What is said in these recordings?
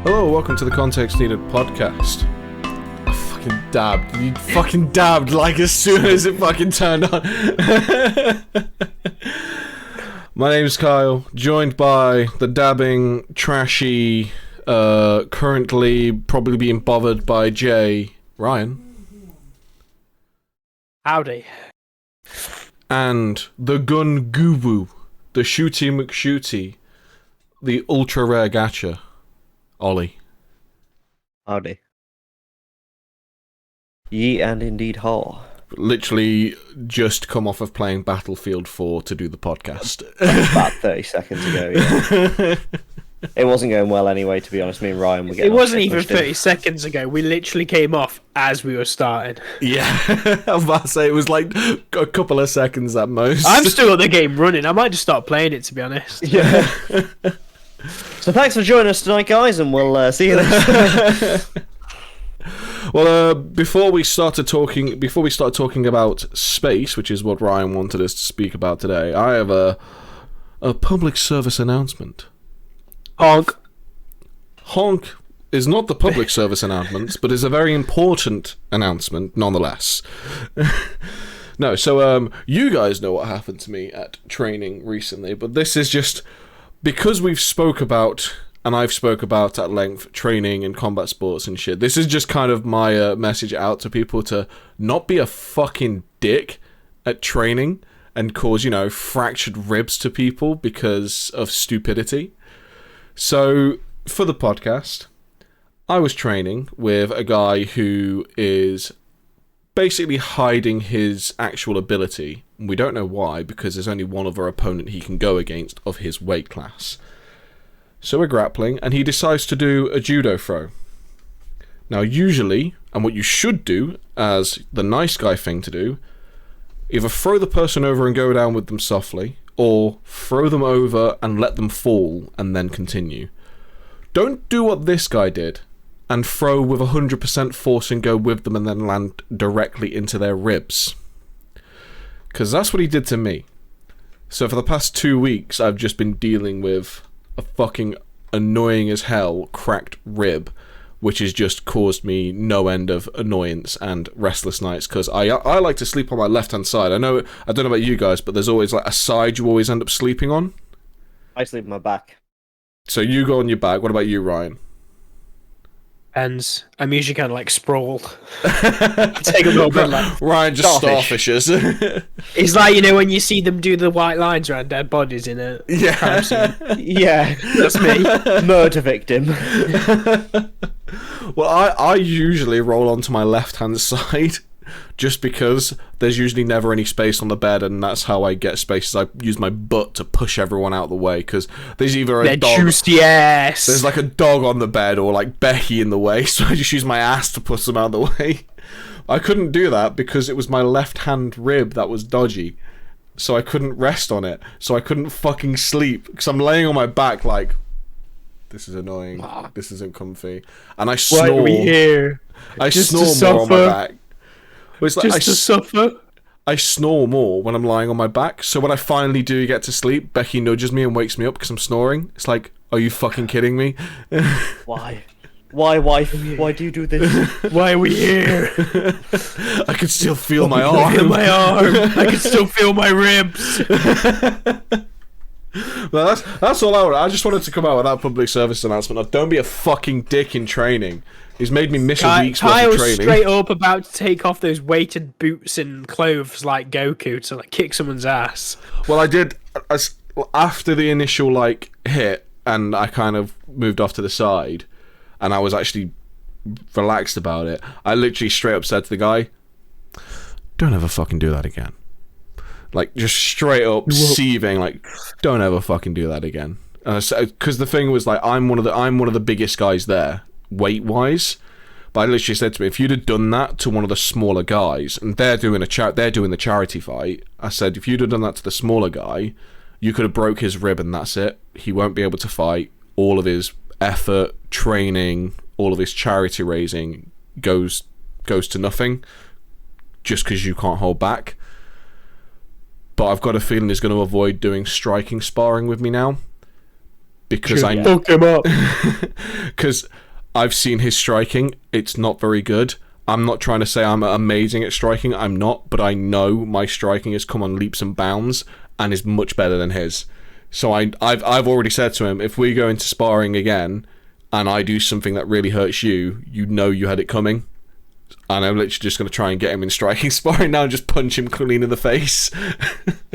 Hello, welcome to the Context Needed podcast. I fucking dabbed. You fucking dabbed like as soon as it fucking turned on. My name's Kyle, joined by the dabbing, trashy, currently probably being bothered by Jay, Ryan. Howdy. And the gun guru, the shooty McShooty, the ultra rare gacha, Ollie. Howdy. Ye and indeed haw. Literally just come off of playing Battlefield 4 to do the podcast. About 30 seconds ago, yeah. It wasn't going well anyway, to be honest. Me and Ryan were getting... It wasn't even 30 seconds ago. We literally came off as we were starting. Yeah, I was about to say, it was like a couple of seconds at most. I'm still at the game running. I might just start playing it, to be honest. Yeah. So thanks for joining us tonight, guys, and we'll see you next time. Well, before we start talking about space, which is what Ryan wanted us to speak about today, I have a public service announcement. Honk. Honk is not the public service announcement, but is a very important announcement nonetheless. No, so you guys know what happened to me at training recently, but this is just because we've spoke about, and I've spoke about at length, training and combat sports and shit. This is just kind of my message out to people to not be a fucking dick at training and cause, fractured ribs to people because of stupidity. So, for the podcast, I was training with a guy who is basically hiding his actual ability. We don't know why, because there's only one other opponent he can go against of his weight class. So we're grappling, and he decides to do a judo throw. Now, usually, and what you should do as the nice guy thing to do, either throw the person over and go down with them softly, or throw them over and let them fall and then continue. Don't do what this guy did and throw with 100% force and go with them and then land directly into their ribs. Because that's what he did to me. So for the past 2 weeks, I've just been dealing with a fucking annoying as hell cracked rib, which has just caused me no end of annoyance and restless nights, because I like to sleep on my left-hand side. I don't know about you guys, but there's always like a side you always end up sleeping on. I sleep on my back. So you go on your back. What about you, Ryan? Depends. I'm usually kind of like sprawled. Take a little bit like... Ryan just starfishes. It's like, when you see them do the white lines around dead bodies in a crime scene. Yeah, That's me. murder victim. Well, I usually roll onto my left-hand side, just because there's usually never any space on the bed, and that's how I get space. I use my butt to push everyone out of the way, because there's either a dog... juicy ass. There's like a dog on the bed, or like Becky in the way, so I just use my ass to push them out of the way. I couldn't do that because it was my left-hand rib that was dodgy, so I couldn't rest on it, so I couldn't fucking sleep, because I'm laying on my back like... This is annoying. This isn't comfy. And I snore. Why are we here? I Just snore to more on my suffer? back. Well, it's like Just to suffer? I snore more when I'm lying on my back. So when I finally do get to sleep, Becky nudges me and wakes me up because I'm snoring. It's like, are you fucking kidding me? Why? Why do you do this? Why are we here? I can still feel my I arm. feel my arm. I can still feel my ribs. Well, that's all I wanted. I just wanted to come out with that public service announcement of don't be a fucking dick in training. He's made me miss a week's worth of was training. straight up about to take off those weighted boots and clothes like Goku to like kick someone's ass. Well, I did after the initial hit, and I kind of moved off to the side, and I was actually relaxed about it. I literally straight up said to the guy, "Don't ever fucking do that again." Just straight up seething, don't ever fucking do that again. Because the thing was, I'm one of the biggest guys there, weight wise. But I literally said to me, if you'd have done that to one of the smaller guys, and they're doing the charity fight, I said, if you'd have done that to the smaller guy, you could have broke his rib and that's it. He won't be able to fight. All of his effort, training, all of his charity raising goes to nothing, just because you can't hold back. But I've got a feeling he's going to avoid doing striking sparring with me now. because I fuck him up. because I've seen his striking. It's not very good. I'm not trying to say I'm amazing at striking. I'm not, but I know my striking has come on leaps and bounds and is much better than his. So I've already said to him, if we go into sparring again and I do something that really hurts you, you know you had it coming. And I'm literally just going to try and get him in striking sparring now and just punch him clean in the face.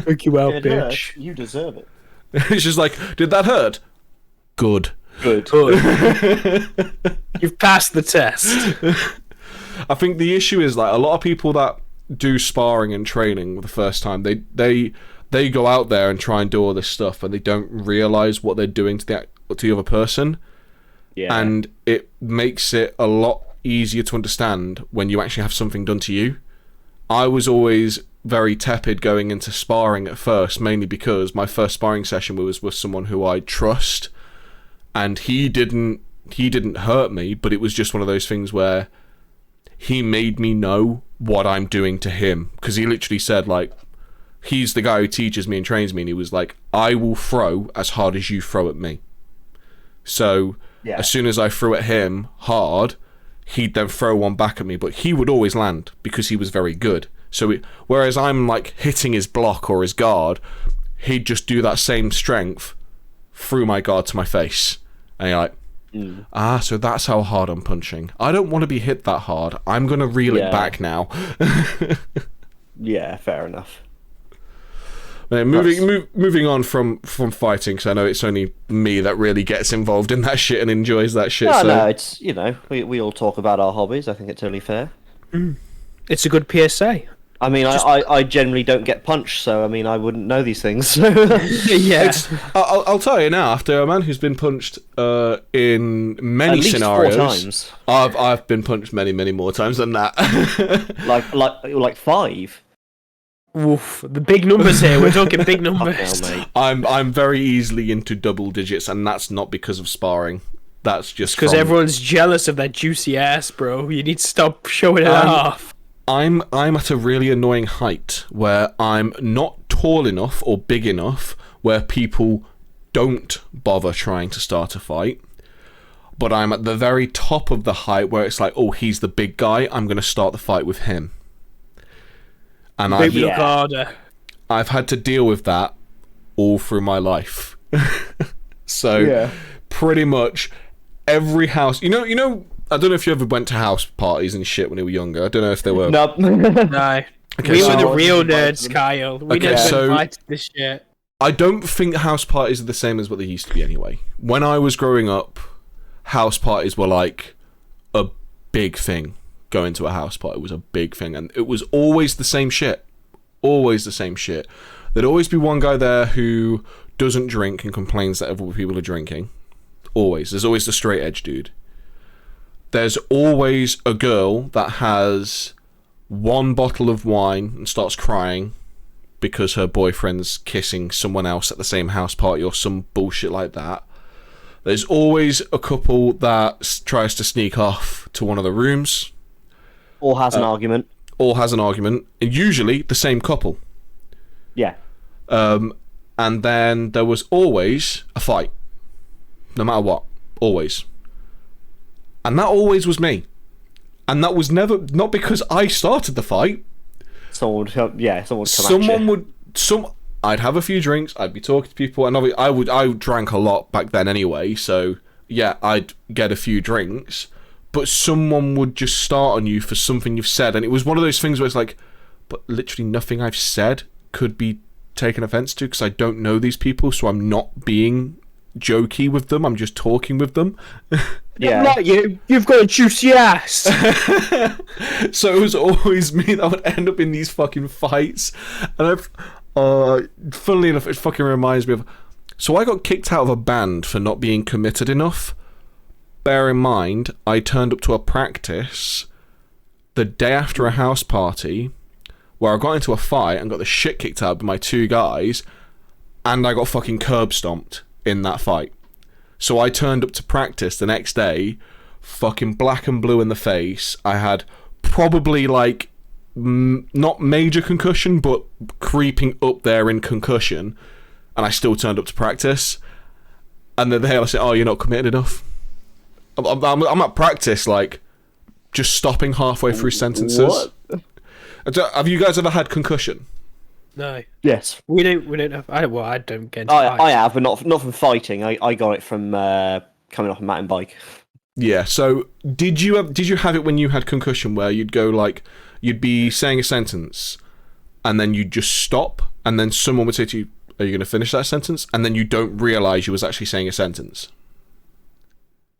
Fuck you out, It bitch. hurts. You deserve it. It's just like, did that hurt? Good. Good. You've passed the test. I think the issue is like a lot of people that do sparring and training the first time, they go out there and try and do all this stuff and they don't realize what they're doing to the other person. Yeah. And it makes it a lot easier to understand when you actually have something done to you. I was always very tepid going into sparring at first, mainly because my first sparring session was with someone who I trust, and he didn't hurt me, but it was just one of those things where he made me know what I'm doing to him, because he literally said, like, he's the guy who teaches me and trains me, and he was like, I will throw as hard as you throw at me. So as soon as I threw at him hard, he'd then throw one back at me, but he would always land because he was very good. So whereas I'm like hitting his block or his guard, he'd just do that same strength through my guard to my face. And you're like, so that's how hard I'm punching. I don't want to be hit that hard. I'm going to reel it back now. Yeah, fair enough. Moving on from fighting, because I know it's only me that really gets involved in that shit and enjoys that shit. No, it's, we all talk about our hobbies. I think it's totally fair. It's a good PSA. I mean, I generally don't get punched, so I mean, I wouldn't know these things. Yeah. I'll tell you now, after a man who's been punched in many At least scenarios, 4 times. I've been punched many more times than that. like 5. Oof, the big numbers here. We're talking big numbers. Fucking hell, mate. I'm very easily into double digits, and that's not because of sparring. That's just Because everyone's jealous of that juicy ass, bro. You need to stop showing it off. I'm at a really annoying height where I'm not tall enough or big enough where people don't bother trying to start a fight. But I'm at the very top of the height where it's like, oh, he's the big guy, I'm going to start the fight with him. And I've had to deal with that all through my life. So pretty much every house, you know, I don't know if you ever went to house parties and shit when you were younger. I don't know if they were. Nope. No. Okay, We so- were the real nerds, Kyle. We never so- invited this shit. I don't think house parties are the same as what they used to be anyway. When I was growing up, house parties were like a big thing. Going to a house party was a big thing, and it was always the same shit. Always the same shit. There'd always be one guy there who doesn't drink and complains that other people are drinking. Always. There's always the straight edge dude. There's always a girl that has one bottle of wine and starts crying because her boyfriend's kissing someone else at the same house party or some bullshit like that. There's always a couple that tries to sneak off to one of the rooms. Or has an argument. And usually the same couple. Yeah. And then there was always a fight. No matter what. Always. And that always was me. And that was never, not because I started the fight. Someone would come at you. I'd have a few drinks, I'd be talking to people, and I drank a lot back then anyway, so yeah, I'd get a few drinks, but someone would just start on you for something you've said, and it was one of those things where it's like, but literally nothing I've said could be taken offense to, because I don't know these people, so I'm not being jokey with them, I'm just talking with them. Yeah. Not you. You've got a juicy ass. So it was always me that would end up in these fucking fights, and funnily enough, it fucking reminds me of. So I got kicked out of a band for not being committed enough. Bear in mind, I turned up to a practice the day after a house party where I got into a fight and got the shit kicked out by my 2 guys, and I got fucking curb stomped in that fight. So I turned up to practice the next day, fucking black and blue in the face. I had probably like not major concussion, but creeping up there in concussion, and I still turned up to practice. and then they'll say, "Oh, you're not committed enough." I'm at practice, like, just stopping halfway through sentences. What? Have you guys ever had concussion? No. Yes. We don't have. I don't get into I fights. have, but not from fighting. I got it from coming off a mountain bike. Yeah. So did you have it when you had concussion, where you'd go like you'd be saying a sentence, and then you'd just stop, and then someone would say to you, "Are you going to finish that sentence?" And then you don't realise you was actually saying a sentence.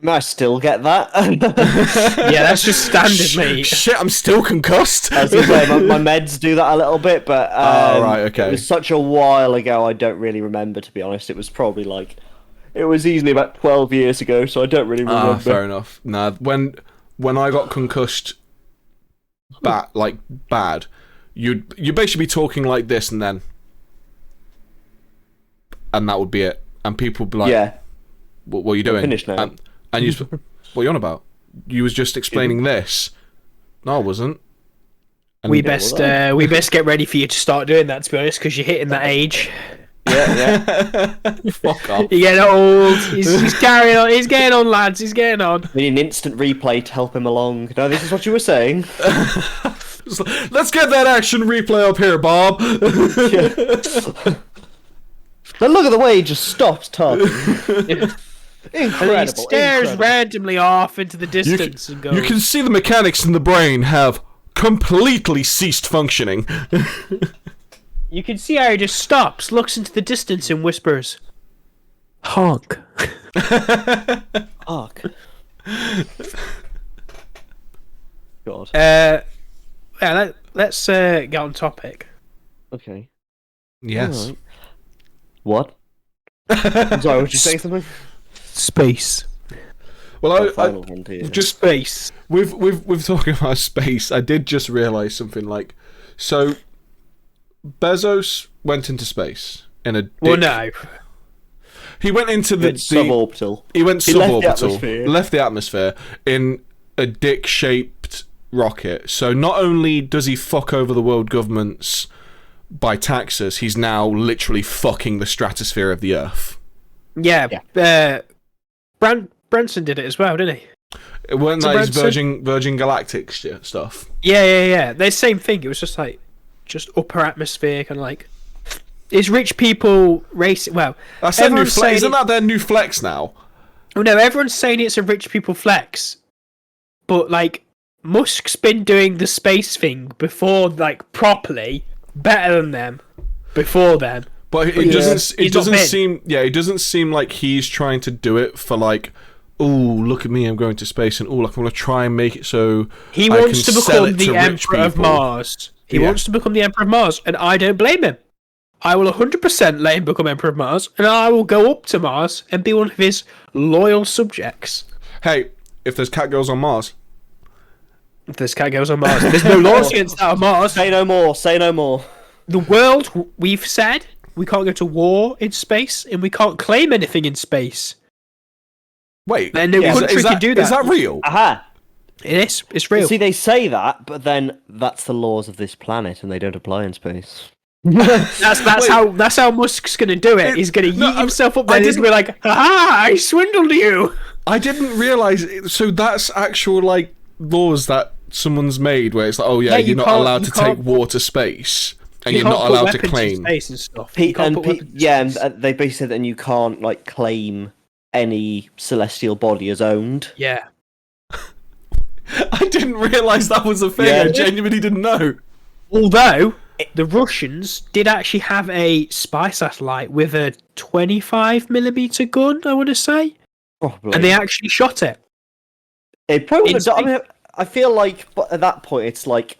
I still get that. Yeah, that's just standard, mate. Shit, I'm still concussed. I was gonna say, my meds do that a little bit, but right, okay. It was such a while ago. I don't really remember, to be honest. It was probably it was easily about 12 years ago, so I don't really remember. Fair enough. Nah, when I got concussed, bad, you'd basically be talking like this, and that would be it, and people would be like, yeah, what are you doing? Finished now. And you, what are you on about? You was just explaining this. No, I wasn't. And We best get ready for you to start doing that, to be honest, because you're hitting that age. yeah. Fuck off. You're getting old. He's carrying on. He's getting on, lads. He's getting on. We need an instant replay to help him along. No, this is what you were saying. Let's get that action replay up here, Bob. Now look at the way he just stops talking. Incredible. And he stares incredible. randomly off into the distance and goes. You can see the mechanics in the brain have completely ceased functioning. You can see how he just stops, looks into the distance, and whispers, "Honk." Fuck. God. Yeah, let's get on topic. Okay. Yes. Alright. What? I'm sorry, would you say something? Space. Well, Final Frontier. just Space. with talking about space, I did just realise something. Like, so Bezos went into space in a. Well, no. He went into the suborbital. He went He left the suborbital. atmosphere. Left the atmosphere in a dick-shaped rocket. So not only does he fuck over the world governments by taxes, he's now literally fucking the stratosphere of the Earth. Yeah. Branson did it as well, didn't he? It weren't So that his Branson- Virgin Galactic stuff. Yeah. They're the same thing. It was just upper atmosphere, kind of like. Is rich people race? Well, That's their new everyone's flex. saying Isn't that their new flex now? Oh no, everyone's saying it's a rich people flex, but like Musk's been doing the space thing before, like properly, better than them, before them. But it He's doesn't not been. seem. Yeah, it doesn't seem like he's trying to do it for like. Oh, look at me! I'm going to space, and I'm going to try and make it so He I wants can to sell become it to the rich Emperor of people. Mars. He Yeah. wants to become the Emperor of Mars, and I don't blame him. I will 100% let him become Emperor of Mars, and I will go up to Mars and be one of his loyal subjects. Hey, if there's cat girls on Mars, If this cat goes on Mars, there's no laws against that on Mars. Say no more. Say no more. The world, we've said, we can't go to war in space, and we can't claim anything in space. wait, Then no country can do that. Is that real? Aha. It is. It's real. See, they say that, but then that's the laws of this planet, and they don't apply in space. That's how Musk's gonna do it. He's gonna yeet himself up there and he's gonna be like, "Ha! I swindled you." I didn't realize. So that's actual like laws that someone's made where it's like, oh yeah, Yeah, you're you not can't- allowed you to take can't- war to space, and You you're not can't put allowed to weapons in claim. space and stuff. You can't put weapons in And space. they basically said that you can't like claim any celestial body as owned. Yeah. I didn't realize that was a thing. Yeah. I genuinely didn't know. Although the Russians did actually have a spy satellite with a 25mm gun, I want to say, Probably. and they actually shot it. It probably in would have done. I mean, I feel like, but at that point, it's like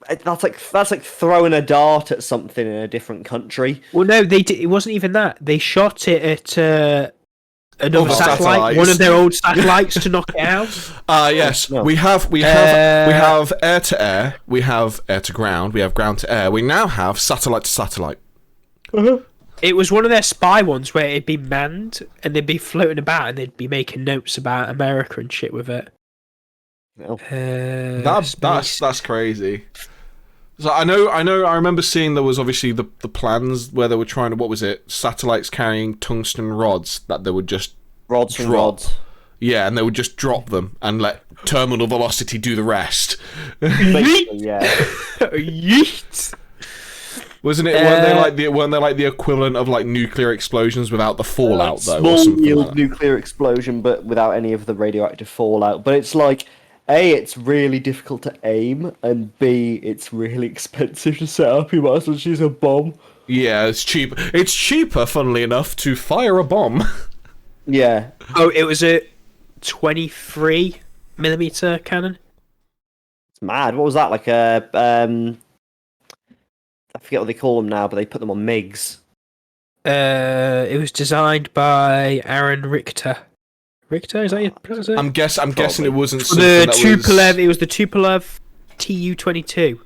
that's like throwing a dart at something in a different country. Well, no, they did. It wasn't even that. They shot it at another Other satellite, satellites. one of their old satellites, to knock it out. Yes, No. we have air to air, we have air to ground, we have ground to air. We now have satellite to satellite. It was one of their spy ones where it'd be manned and they'd be floating about and they'd be making notes about America and shit with it. Oh. Space. That's crazy. So I remember seeing there was obviously the plans where they were trying to, what was it, satellites carrying tungsten rods that they would just Rods drop. and rods. Yeah, and they would just drop them and let terminal velocity do the rest. Basically, yeah. Yeet. Wasn't it? Weren't they like the equivalent of like nuclear explosions without the fallout though, or Small something yield like that? nuclear explosion, but without any of the radioactive fallout. But it's like, A, it's really difficult to aim, and B, it's really expensive to set up. You might as well just use a bomb. Yeah, it's cheap. It's cheaper, funnily enough, to fire a bomb. Yeah. Oh, it was a 23mm cannon. It's mad. What was that? Like a I forget what they call them now, but they put them on MiGs. It was designed by Aaron Richter. Richter, is that your pronunciation? I'm guessing it wasn't The something that was... Tupolev. It was the Tupolev Tu-22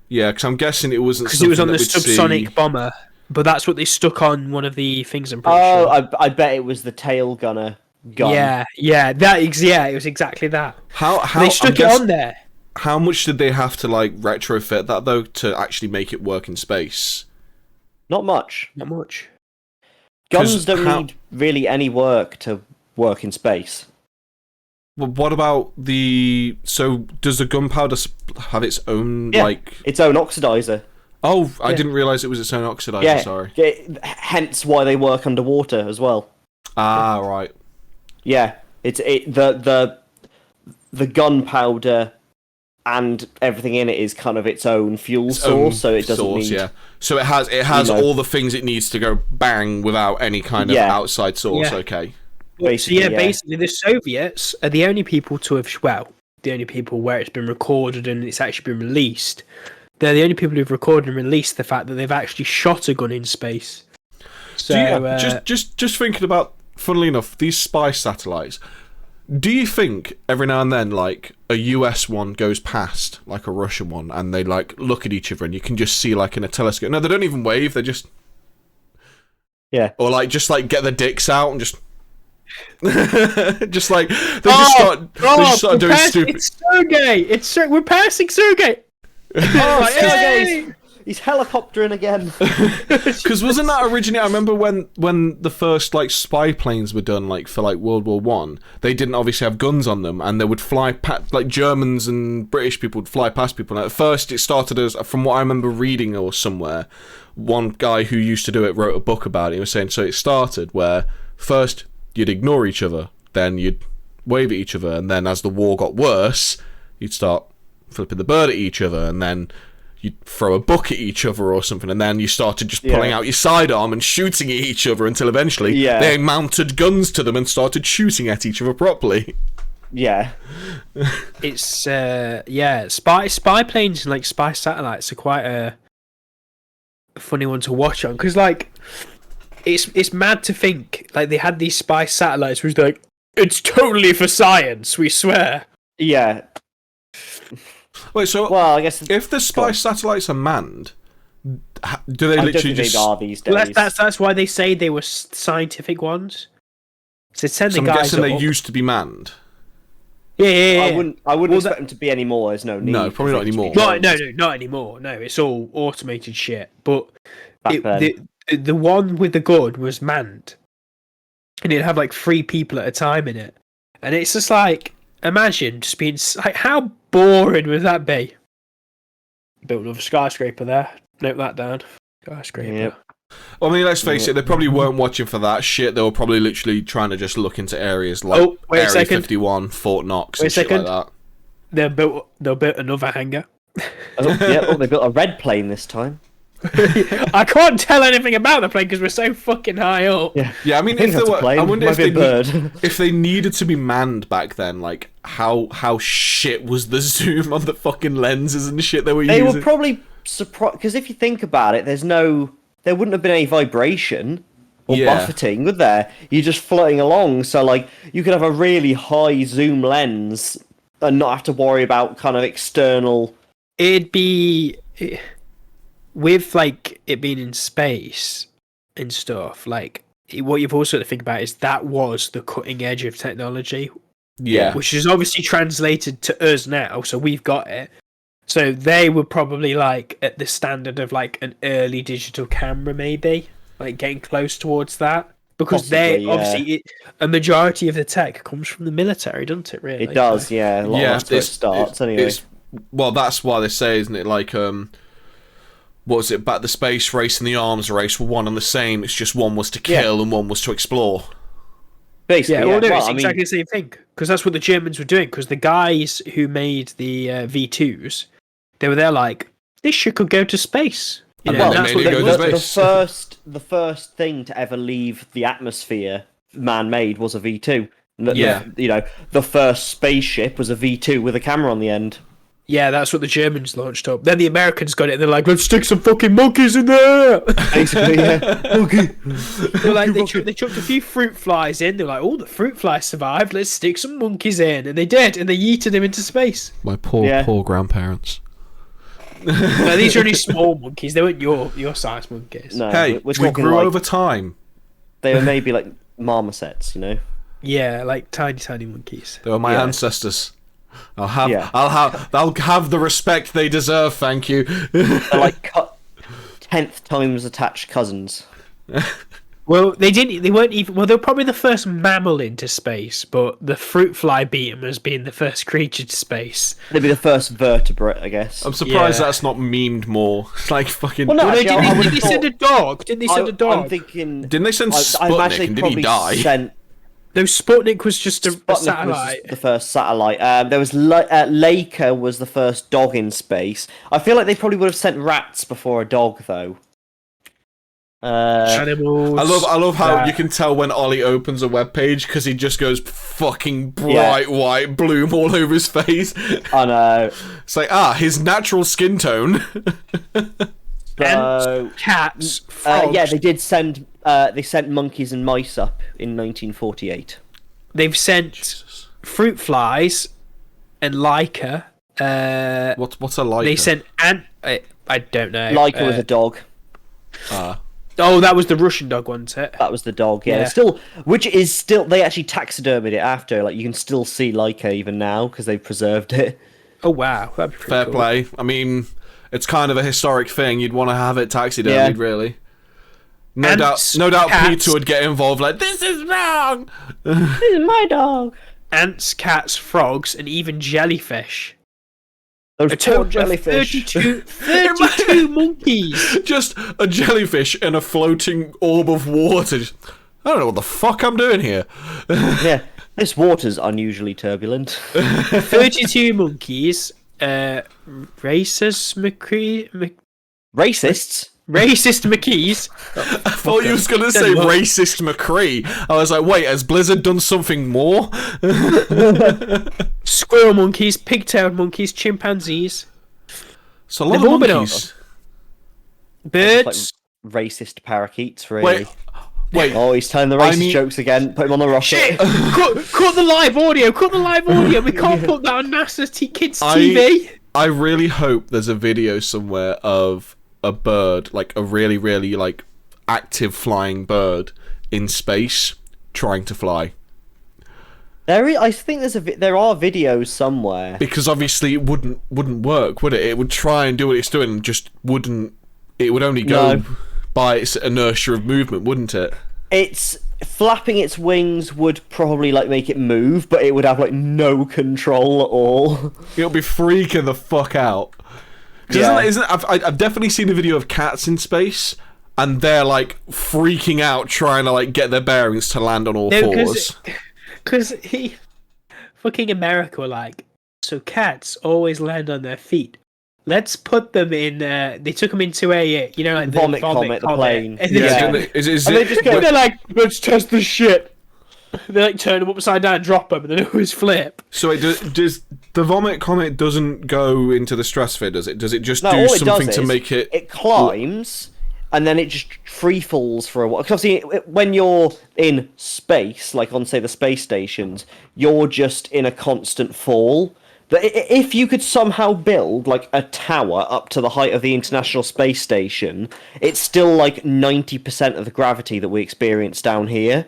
Yeah, because I'm guessing it wasn't because it was on something the that we'd subsonic see- bomber. But that's what they stuck on one of the things. I'm pretty Oh, sure. I bet it was the tail gunner gun. Yeah, it was exactly that. How They stuck it on there. How much did they have to like retrofit that though to actually make it work in space? Not much. Not much. Guns 'Cause don't how- need really any work to work in space. Well, what about the? So does the gunpowder have its own Yeah, like? its own oxidizer. Oh, I Yeah. didn't realize it was its own oxidizer. Yeah, Sorry. hence why they work underwater as well. Ah, right. Yeah, the gunpowder and everything in it is kind of its own fuel Its own source, so it doesn't source, need. Yeah. So it has you know- all the things it needs to go bang without any kind of Yeah. outside source. Yeah. Okay. Basically, Basically, the Soviets are the only people to have, the only people where it's been recorded and it's actually been released. They're the only people who've recorded and released the fact that they've actually shot a gun in space. So, just thinking about, funnily enough, these spy satellites. Do you think every now and then, like a US one goes past, like a Russian one, and they like look at each other, and you can just see like in a telescope? No, they don't even wave. They just Yeah. or like just like get their dicks out and just just like they just start doing stupid. It's so gay. We're passing so gay. Oh, Yay! he's helicoptering again. Because wasn't that originally? I remember when the first like spy planes were done, like for like World War One, they didn't obviously have guns on them, and they would fly like Germans and British people would fly past people. And at first, it started as, from what I remember reading or somewhere, one guy who used to do it wrote a book about it. He was saying so it started where first you'd ignore each other, then you'd wave at each other, and then as the war got worse, you'd start flipping the bird at each other, and then you'd throw a book at each other or something, and then you started just pulling out your sidearm and shooting at each other until eventually they mounted guns to them and started shooting at each other properly. Yeah. It's spy planes and like spy satellites are quite a funny one to watch on because like it's mad to think like they had these spy satellites which like it's totally for science, we swear. Yeah. Wait, so Well, I guess if the spy satellites are manned, do they I don't literally think just? they are these days. Well, that's why they say they were scientific ones. So send So the I'm guys guessing they up. used to be manned. Yeah. I wouldn't expect them to be anymore. There's no need. No, probably not anymore. No, not anymore. No, it's all automated shit. But Back then. the one with the gun was manned, and it'd have like 3 people at a time in it, and it's just like imagine just being like how boring would that be? Built another skyscraper there. Note that down. Skyscraper. Yep. Well, I mean, let's face it, they probably weren't watching for that shit. They were probably literally trying to just look into areas like wait a Area second. 51, Fort Knox, Wait a and shit second. like They built another hangar. They built a red plane this time. I can't tell anything about the plane because we're so fucking high up. Yeah. Yeah, I mean, I think if they that's a were, plane. I wonder Might if be they a bird. if they needed to be manned back then, like how shit was the zoom on the fucking lenses and shit they were They using? were probably surprised because if you think about it, there wouldn't have been any vibration or Yeah. buffeting, would there? You're just floating along, so like you could have a really high zoom lens and not have to worry about kind of external. It'd be with like it being in space and stuff. Like what you've also got to think about is that was the cutting edge of technology, yeah. which is obviously translated to us now. So we've got it, So they were probably like at the standard of like an early digital camera, maybe like getting close towards that. Because Possibly, yeah. obviously a majority of the tech comes from the military, doesn't it? Really, It does, yeah. A lot of that's where it starts, anyway. Well, that's why they say, isn't it? Like, what was it? Back the space race and the arms race were one and the same. It's just one was to kill and one was to explore. Basically, yeah. Well, no, it's exactly the same thing. Because that's what the Germans were doing. Because the guys who made the V2s, they were there like, this ship could go to space. You know, well, that's what the first thing to ever leave the atmosphere, man-made, was a V2. The first spaceship was a V2 with a camera on the end. Yeah, that's what the Germans launched up. Then the Americans got it, and they're like, let's stick some fucking monkeys in there! Basically, yeah. Monkey! They're like, they chucked a few fruit flies in, they're like, oh, the fruit flies survived, let's stick some monkeys in. And they did, and they yeeted them into space. My poor grandparents. No, these are only small monkeys, they weren't your size monkeys. No, hey, we grew over time. They were maybe like marmosets, you know? Yeah, like tiny monkeys. They were my ancestors. I'll have the respect they deserve, thank you. They're like 10th times attached cousins. Well, they weren't even. Well, they were probably the first mammal into space, but the fruit fly beat them as being the first creature to space. They'd be the first vertebrate, I guess. I'm surprised that's not memed more. Like fucking. Well, no, actually, didn't they send a dog? Didn't they send a dog? I'm thinking. Didn't they send Sputnik and did he die? No, Sputnik was just a satellite. Was the first satellite. There was Laika was the first dog in space. I feel like they probably would have sent rats before a dog, though. Animals. I love how you can tell when Ollie opens a web page because he just goes fucking bright white bloom all over his face. I know. It's like his natural skin tone. And cats. Frogs. Yeah, they did send. They sent monkeys and mice up in 1948. They've sent fruit flies and Laika. What's a Laika? They sent I don't know. Laika was a dog. Oh, that was the Russian dog, wasn't it? That was the dog, yeah. They actually taxidermied it after. Like, you can still see Laika even now because they've preserved it. Oh, wow. That'd be pretty Fair cool. play. I mean, it's kind of a historic thing. You'd want to have it taxidermied, really. No doubt Peter would get involved like, this is wrong! This is my dog! Ants, cats, frogs, and even jellyfish. Those poor jellyfish. 32 monkeys. Just a jellyfish in a floating orb of water. I don't know what the fuck I'm doing here. Yeah, this water's unusually turbulent. 32 monkeys. Racists McKees. I thought you was going to say racist McCree. I was like, wait, has Blizzard done something more? Squirrel monkeys, pigtailed monkeys, chimpanzees. So a lot of monkeys. Birds. Like racist parakeets, really. Wait. Oh, he's telling the racist jokes again. Put him on the rocket. Shit! cut the live audio. We can't put that on NASA's kids' TV. I really hope there's a video somewhere of a bird, like a really, really like active flying bird in space trying to fly. I think there are videos somewhere. Because obviously it wouldn't work, would it? It would try and do what it's doing and just wouldn't. It would only go by its inertia of movement, wouldn't it? It's flapping its wings would probably like make it move, but it would have like no control at all. It'll be freaking the fuck out. I've definitely seen a video of cats in space, and they're like freaking out trying to like get their bearings to land on all fours. Because fucking America were like, so cats always land on their feet. Let's put them in. They took them into a like the vomit comet, the plane. And they're like, let's test the shit. They like turn them upside down, drop them, and then always flip. So does the vomit comet doesn't go into the stratosphere? Does it? Does it just do something to make it? It climbs, and then it just free falls for a while. Because obviously, when you're in space, like on say the space stations, you're just in a constant fall. If you could somehow build like a tower up to the height of the International Space Station, it's still like 90% of the gravity that we experience down here.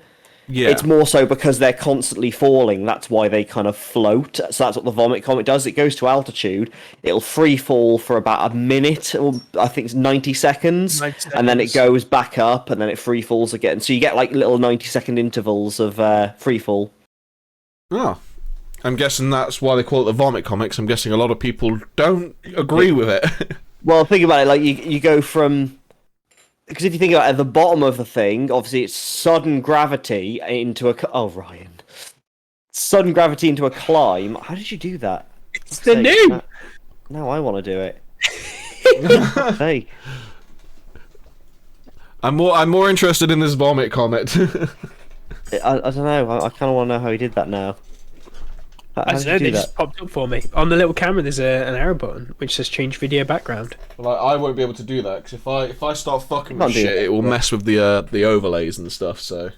Yeah. It's more so because they're constantly falling. That's why they kind of float. So that's what the vomit comet does. It goes to altitude. It'll free fall for about a minute, or I think it's 90 seconds. 90 seconds. And then it goes back up, and then it free falls again. So you get like little 90-second intervals of free fall. Oh. I'm guessing that's why they call it the vomit comics. I'm guessing a lot of people don't agree with it. Well, think about it. Like you go from, because if you think about it, at the bottom of the thing, obviously it's sudden gravity into a. Oh, Ryan, sudden gravity into a climb. How did you do that? It's the new. Now I want to do it. Hey, I'm more interested in this vomit comet. I don't know. I kind of want to know how he did that now. I don't know, they just popped up for me. On the little camera, there's an arrow button which says change video background. Well, I won't be able to do that, because if I start fucking with shit, it will mess with the overlays and stuff, so...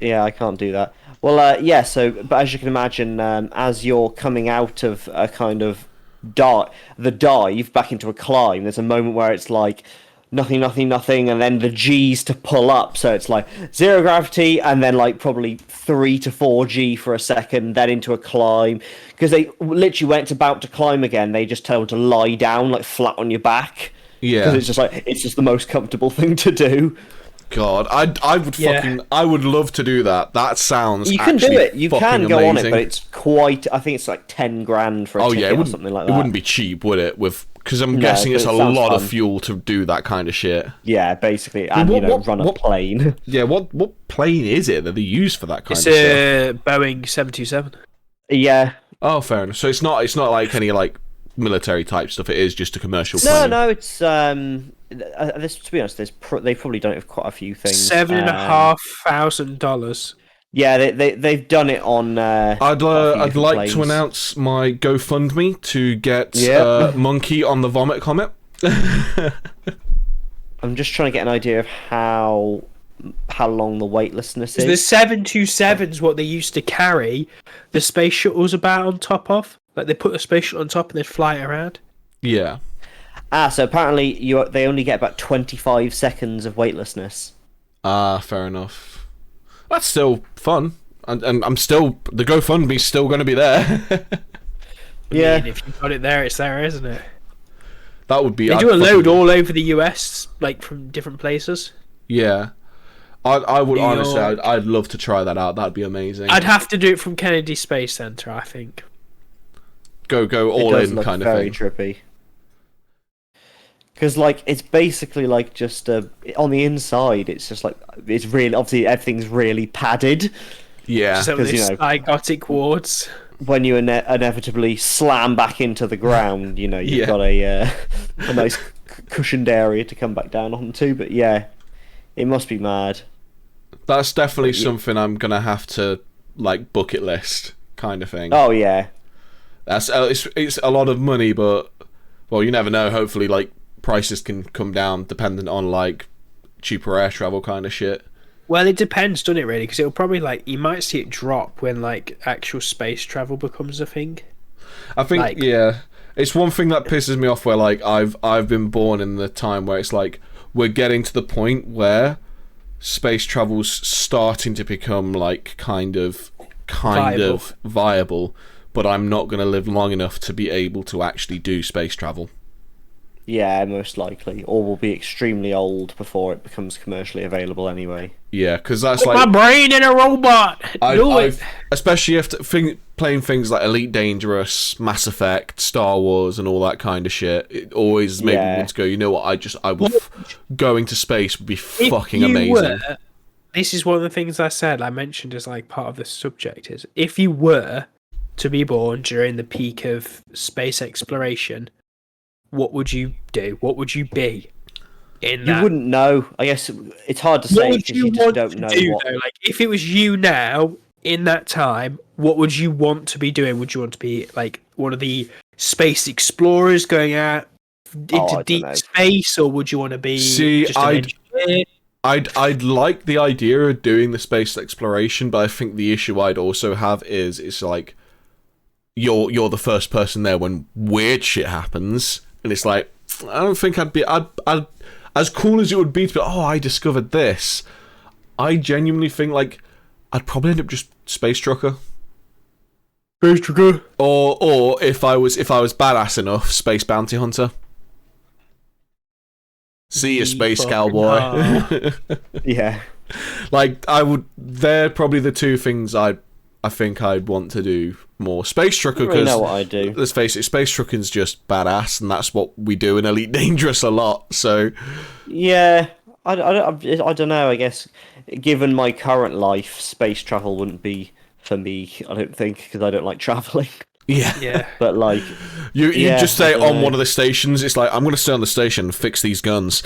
Yeah, I can't do that. Well, yeah, so, but as you can imagine, as you're coming out of a kind of the dive back into a climb, there's a moment where it's like, nothing, nothing, nothing, and then the G's to pull up, so it's like 0 gravity, and then like probably 3 to 4 G for a second, then into a climb, because they literally when it's about to climb again, they just tell them to lie down, like flat on your back, yeah, because it's just the most comfortable thing to do. God, I would fucking, I would love to do that. That sounds You can do it. You can go amazing. on it, but it's quite. I think it's like 10 grand for a ticket or something like that. It wouldn't be cheap, would it? Because I'm guessing it's a lot of fuel to do that kind of shit. Yeah, basically, and run a plane. Yeah, what plane is it that they use for that kind of stuff? It's a Boeing 727. Yeah. Oh, fair enough. So it's not like any like military type stuff. It is just a commercial plane. No, it's this, to be honest, they've probably done it with quite a few things. $7,500. Yeah, they've done it on. I'd like to announce my GoFundMe to get Monkey on the Vomit Comet. I'm just trying to get an idea of how long the weightlessness is. The 727's what they used to carry the space shuttles about on top of. Like they put a space shuttle on top and they'd fly it around. Yeah. So apparently they only get about 25 seconds of weightlessness. Fair enough. That's still fun, and I'm still the GoFundMe's still going to be there. Yeah, I mean, if you've got it there, it's there, isn't it? That would be. They do a load all over the US, like from different places. Yeah, I would honestly, I'd love to try that out. That'd be amazing. I'd have to do it from Kennedy Space Center, I think. Go all in kind of very thing. Trippy. Because like it's basically like just on the inside, it's just like it's really obviously everything's really padded. Yeah, because psychotic wards. When you inevitably slam back into the ground, you've got a nice cushioned area to come back down onto. But yeah, it must be mad. That's definitely something I'm gonna have to like bucket list kind of thing. Oh yeah, that's it's a lot of money, but well, you never know. Hopefully, like prices can come down dependent on like cheaper air travel kind of shit. Well, it depends, doesn't it, really? Because it'll probably you might see it drop when like actual space travel becomes a thing. I think it's one thing that pisses me off where like I've been born in the time where it's like we're getting to the point where space travel's starting to become like kind of viable, but I'm not going to live long enough to be able to actually do space travel. Yeah, most likely, or will be extremely old before it becomes commercially available anyway. Yeah, because that's put like my brain in a robot. Especially after playing things like Elite Dangerous, Mass Effect, Star Wars, and all that kind of shit. It always made me want to go. You know what? Going to space would be fucking amazing. This is one of the things I mentioned as like part of the subject is if you were to be born during the peak of space exploration, what would you do? What would you be? You wouldn't know. I guess it's hard to say because you just don't know what. Though? Like, if it was you now in that time, what would you want to be doing? Would you want to be like one of the space explorers going out into deep space, or would you want to be just an engineer? I'd like the idea of doing the space exploration, but I think the issue I'd also have is it's like you're the first person there when weird shit happens. And it's like, I don't think I'd as cool as it would be to be, I discovered this. I genuinely think, like, I'd probably end up just space trucker. Space trucker. Or if I was badass enough, space bounty hunter. See you, space cowboy. Yeah. Like they're probably the two things I think I'd want to do more. Space trucker, I don't really because know what I do. let's face it, space trucking's just badass, and that's what we do in Elite Dangerous a lot. So Yeah, I don't know. I guess given my current life, space travel wouldn't be for me. I don't think, because I don't like traveling. yeah. But like, You yeah, just stay I don't on know. one of the stations. It's like, I'm going to stay on the station and fix these guns.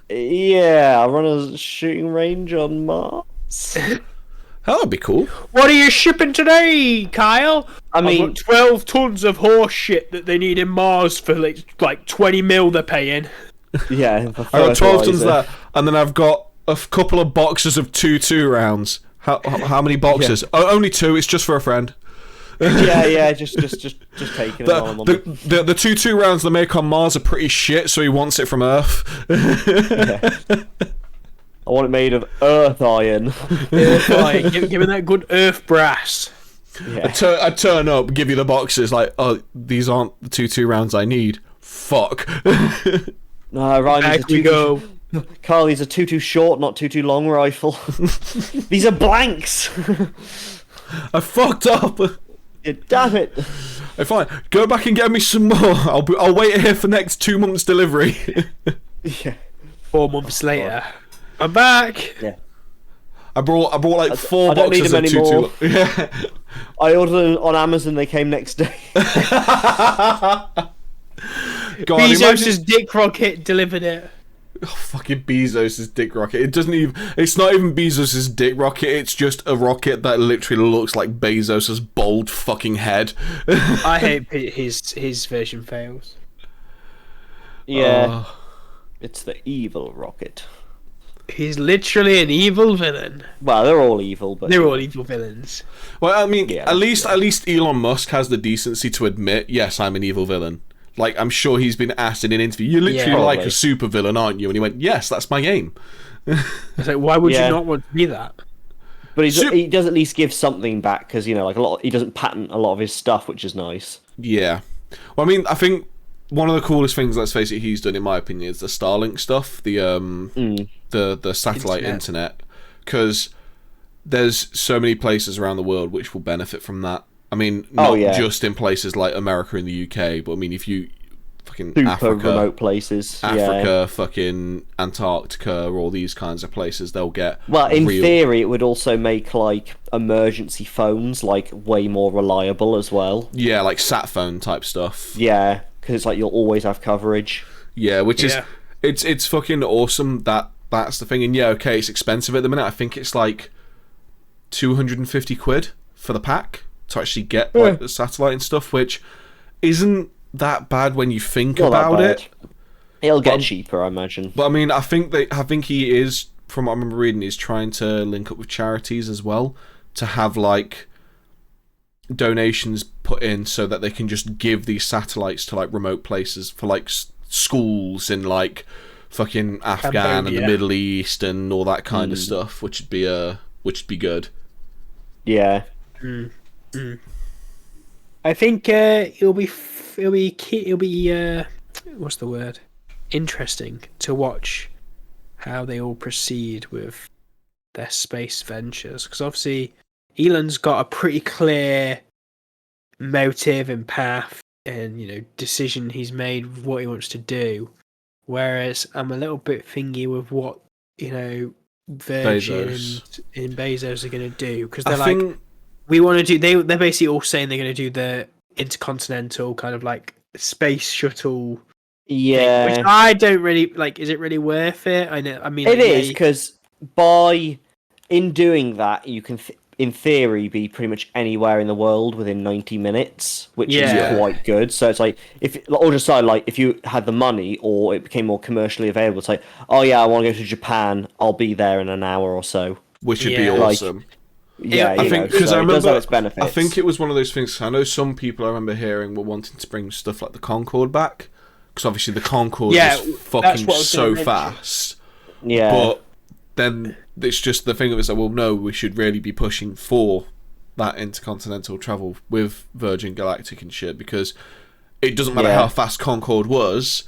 Yeah, I run a shooting range on Mars. That would be cool. What are you shipping today, Kyle? I mean- I've got 12 tons of horse shit that they need in Mars for like 20 mil they're paying. Yeah, I got 12 tons of that, and then I've got a couple of boxes of 2-2 rounds. How many boxes? Oh, only 2. It's just for a friend. Yeah, just taking it on. The 2-2 rounds they make on Mars are pretty shit, so he wants it from Earth. Yeah. I want it made of earth iron. Give me that good earth brass. Yeah. I'd turn up, give you the boxes, like, oh, these aren't the 2-2 rounds I need. Fuck. No, Ryan, Back we go. Carl, these are too short, not too long rifle. These are blanks. I fucked up. Yeah, damn it. Hey, fine. Go back and get me some more. I'll wait here for next 2 months delivery. Yeah. 4 months later, I'm back. Yeah. I brought like 4 I don't need boxes them of anymore. 2-2. Yeah. I ordered them on Amazon. They came next day. God, Bezos' dick rocket delivered it. Oh, fucking Bezos' dick rocket. It doesn't even. It's not even Bezos' dick rocket. It's just a rocket that literally looks like Bezos' bald fucking head. I hope his version fails. Yeah. It's the evil rocket. He's literally an evil villain. Well, they're all evil, but They're all evil villains. Well, I mean, Yeah, at least Elon Musk has the decency to admit, yes, I'm an evil villain. Like, I'm sure he's been asked in an interview, you're literally Yeah, like probably. a super villain, aren't you? And he went, yes, that's my game. It's like, why would Yeah. you not want to be that? But Sup- he does at least give something back, because like he doesn't patent a lot of his stuff, which is nice. Yeah. Well, I mean, I think one of the coolest things, let's face it, he's done, in my opinion, is the Starlink stuff, the satellite internet, because there's so many places around the world which will benefit from that. I mean, not just in places like America and the UK, but I mean, if you fucking Super remote places. Africa, fucking Antarctica, all these kinds of places, they'll get. Well, in theory, it would also make like emergency phones like way more reliable as well. Yeah, like sat phone type stuff. Yeah, because it's like you'll always have coverage. Yeah, which is Yeah. it's fucking awesome that's the thing. And yeah, okay, it's expensive at the minute. I think it's like 250 quid for the pack to actually get like the satellite and stuff, which isn't that bad when you think Not that about bad. it. It'll get cheaper, I imagine. But I mean, I think he is, from what I remember reading, he's trying to link up with charities as well to have like donations put in so that they can just give these satellites to like remote places for like schools in like fucking Afghan and the Cambodia. Middle East and all that kind of stuff, which would be good. Yeah. I think it'll be what's the word? Interesting to watch how they all proceed with their space ventures, because obviously Elon's got a pretty clear motive and path and decision he's made with what he wants to do, whereas I'm a little bit thingy with what Virgin and Bezos are going to do, because they're we want to do. They're basically all saying they're going to do the intercontinental kind of like space shuttle. Yeah. Thing, which I don't really like. Is it really worth it? I mean, It like, is, because in doing that, you can, in theory, be pretty much anywhere in the world within 90 minutes, which is quite good. So it's like, or just like, if you had the money or it became more commercially available, it's like, oh yeah, I want to go to Japan, I'll be there in an hour or so. Which would be Yeah. awesome. Yeah, I think because so I it does have remember, its benefits. I think it was one of those things. I know some people I remember hearing were wanting to bring stuff like the Concorde back, because obviously the Concorde Yeah, is that's fucking what I was so gonna mention. fast. Yeah. But then it's just the thing of it's like, well, no, we should really be pushing for that intercontinental travel with Virgin Galactic and shit, because it doesn't matter how fast Concorde was.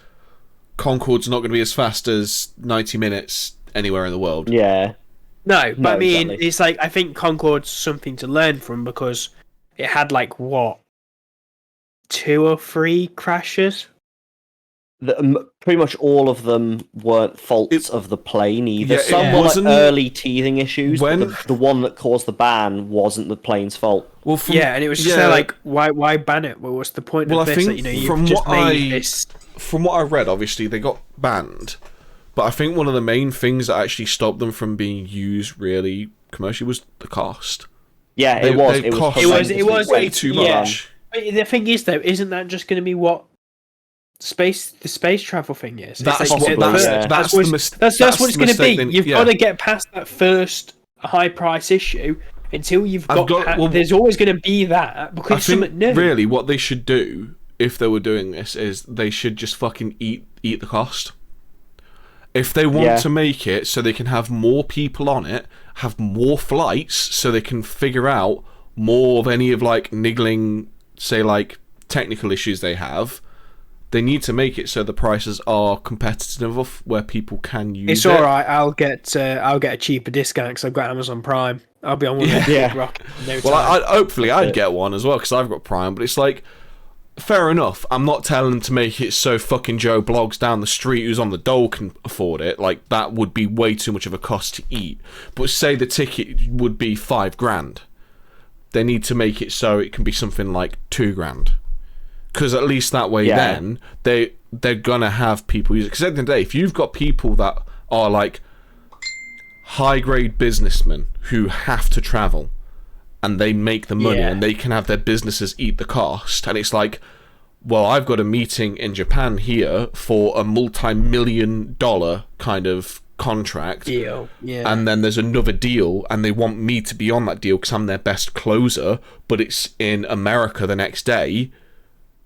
Concorde's not going to be as fast as 90 minutes anywhere in the world. No, but I mean, exactly. it's like, I think Concorde's something to learn from, because it had like, what, 2 or 3 crashes? Pretty much all of them weren't faults of the plane either. Yeah, Some were like early teething issues, but the one that caused the ban wasn't the plane's fault. Well, And it was just like, why ban it? Well, what's the point of this? I think Like, you know, you've from just what made this... From what I read, obviously they got banned, but I think one of the main things that actually stopped them from being used really commercially was the cost. Yeah, it was way too much. But the thing is, though, isn't that just going to be what the space travel thing is? That's what it's going to be. You've got to get past that first high price issue until you've got. There's always going to be that, because it's something new. Really, what they should do if they were doing this is they should just fucking eat the cost. If they want to make it so they can have more people on it, have more flights, so they can figure out more of any of like niggling, say like technical issues they have, they need to make it so the prices are competitive enough where people can use it. It's all right. I'll get a cheaper discount because I've got Amazon Prime. I'll be on one of the rocket. Well, hopefully I'd get one as well because I've got Prime. But it's like, fair enough. I'm not telling them to make it so fucking Joe Bloggs down the street who's on the dole can afford it. Like, that would be way too much of a cost to eat. But say the ticket would be $5,000. They need to make it so it can be something like $2,000. Because at least that way then they're gonna have people use it. Because at the end of the day, if you've got people that are like high grade businessmen who have to travel and they make the money and they can have their businesses eat the cost, and it's like, well, I've got a meeting in Japan here for a multi-million-dollar kind of contract deal, and then there's another deal and they want me to be on that deal because I'm their best closer, but it's in America the next day.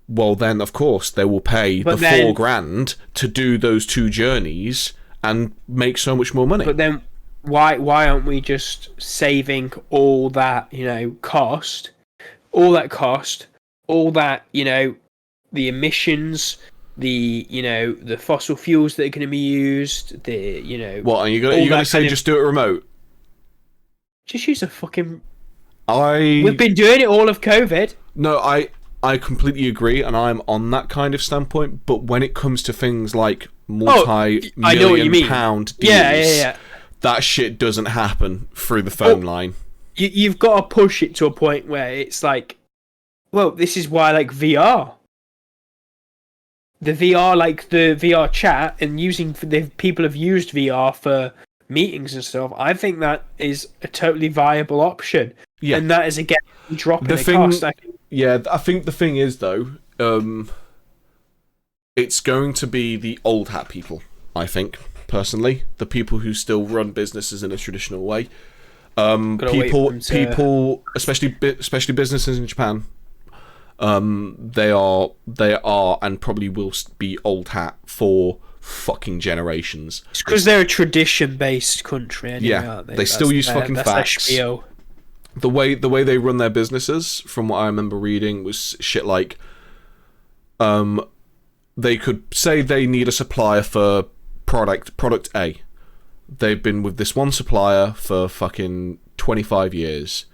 Well, then, of course, they will pay $4,000 to do those 2 journeys and make so much more money. But then, why aren't we just saving all that, cost, all that, the emissions, the fossil fuels that are going to be used, What, and you're going to say just do it remote? Just use a fucking... We've been doing it all of COVID. No, I completely agree, and I'm on that kind of standpoint, but when it comes to things like multi-million-pound deals, that shit doesn't happen through the phone line. You've got to push it to a point where it's like, well, this is why, like, VR. The VR chat, and people have used VR for meetings and stuff. I think that is a totally viable option. Yeah. And that is, again, dropping the cost. Yeah, I think the thing is, though, it's going to be the old hat people, I think, personally. The people who still run businesses in a traditional way. People, especially businesses in Japan, they are and probably will be old hat for fucking generations. It's because they're a tradition-based country anyway, aren't they? They still use fucking facts. The way they run their businesses, from what I remember reading, was shit like, they could say they need a supplier for product A. They've been with this one supplier for fucking 25 years.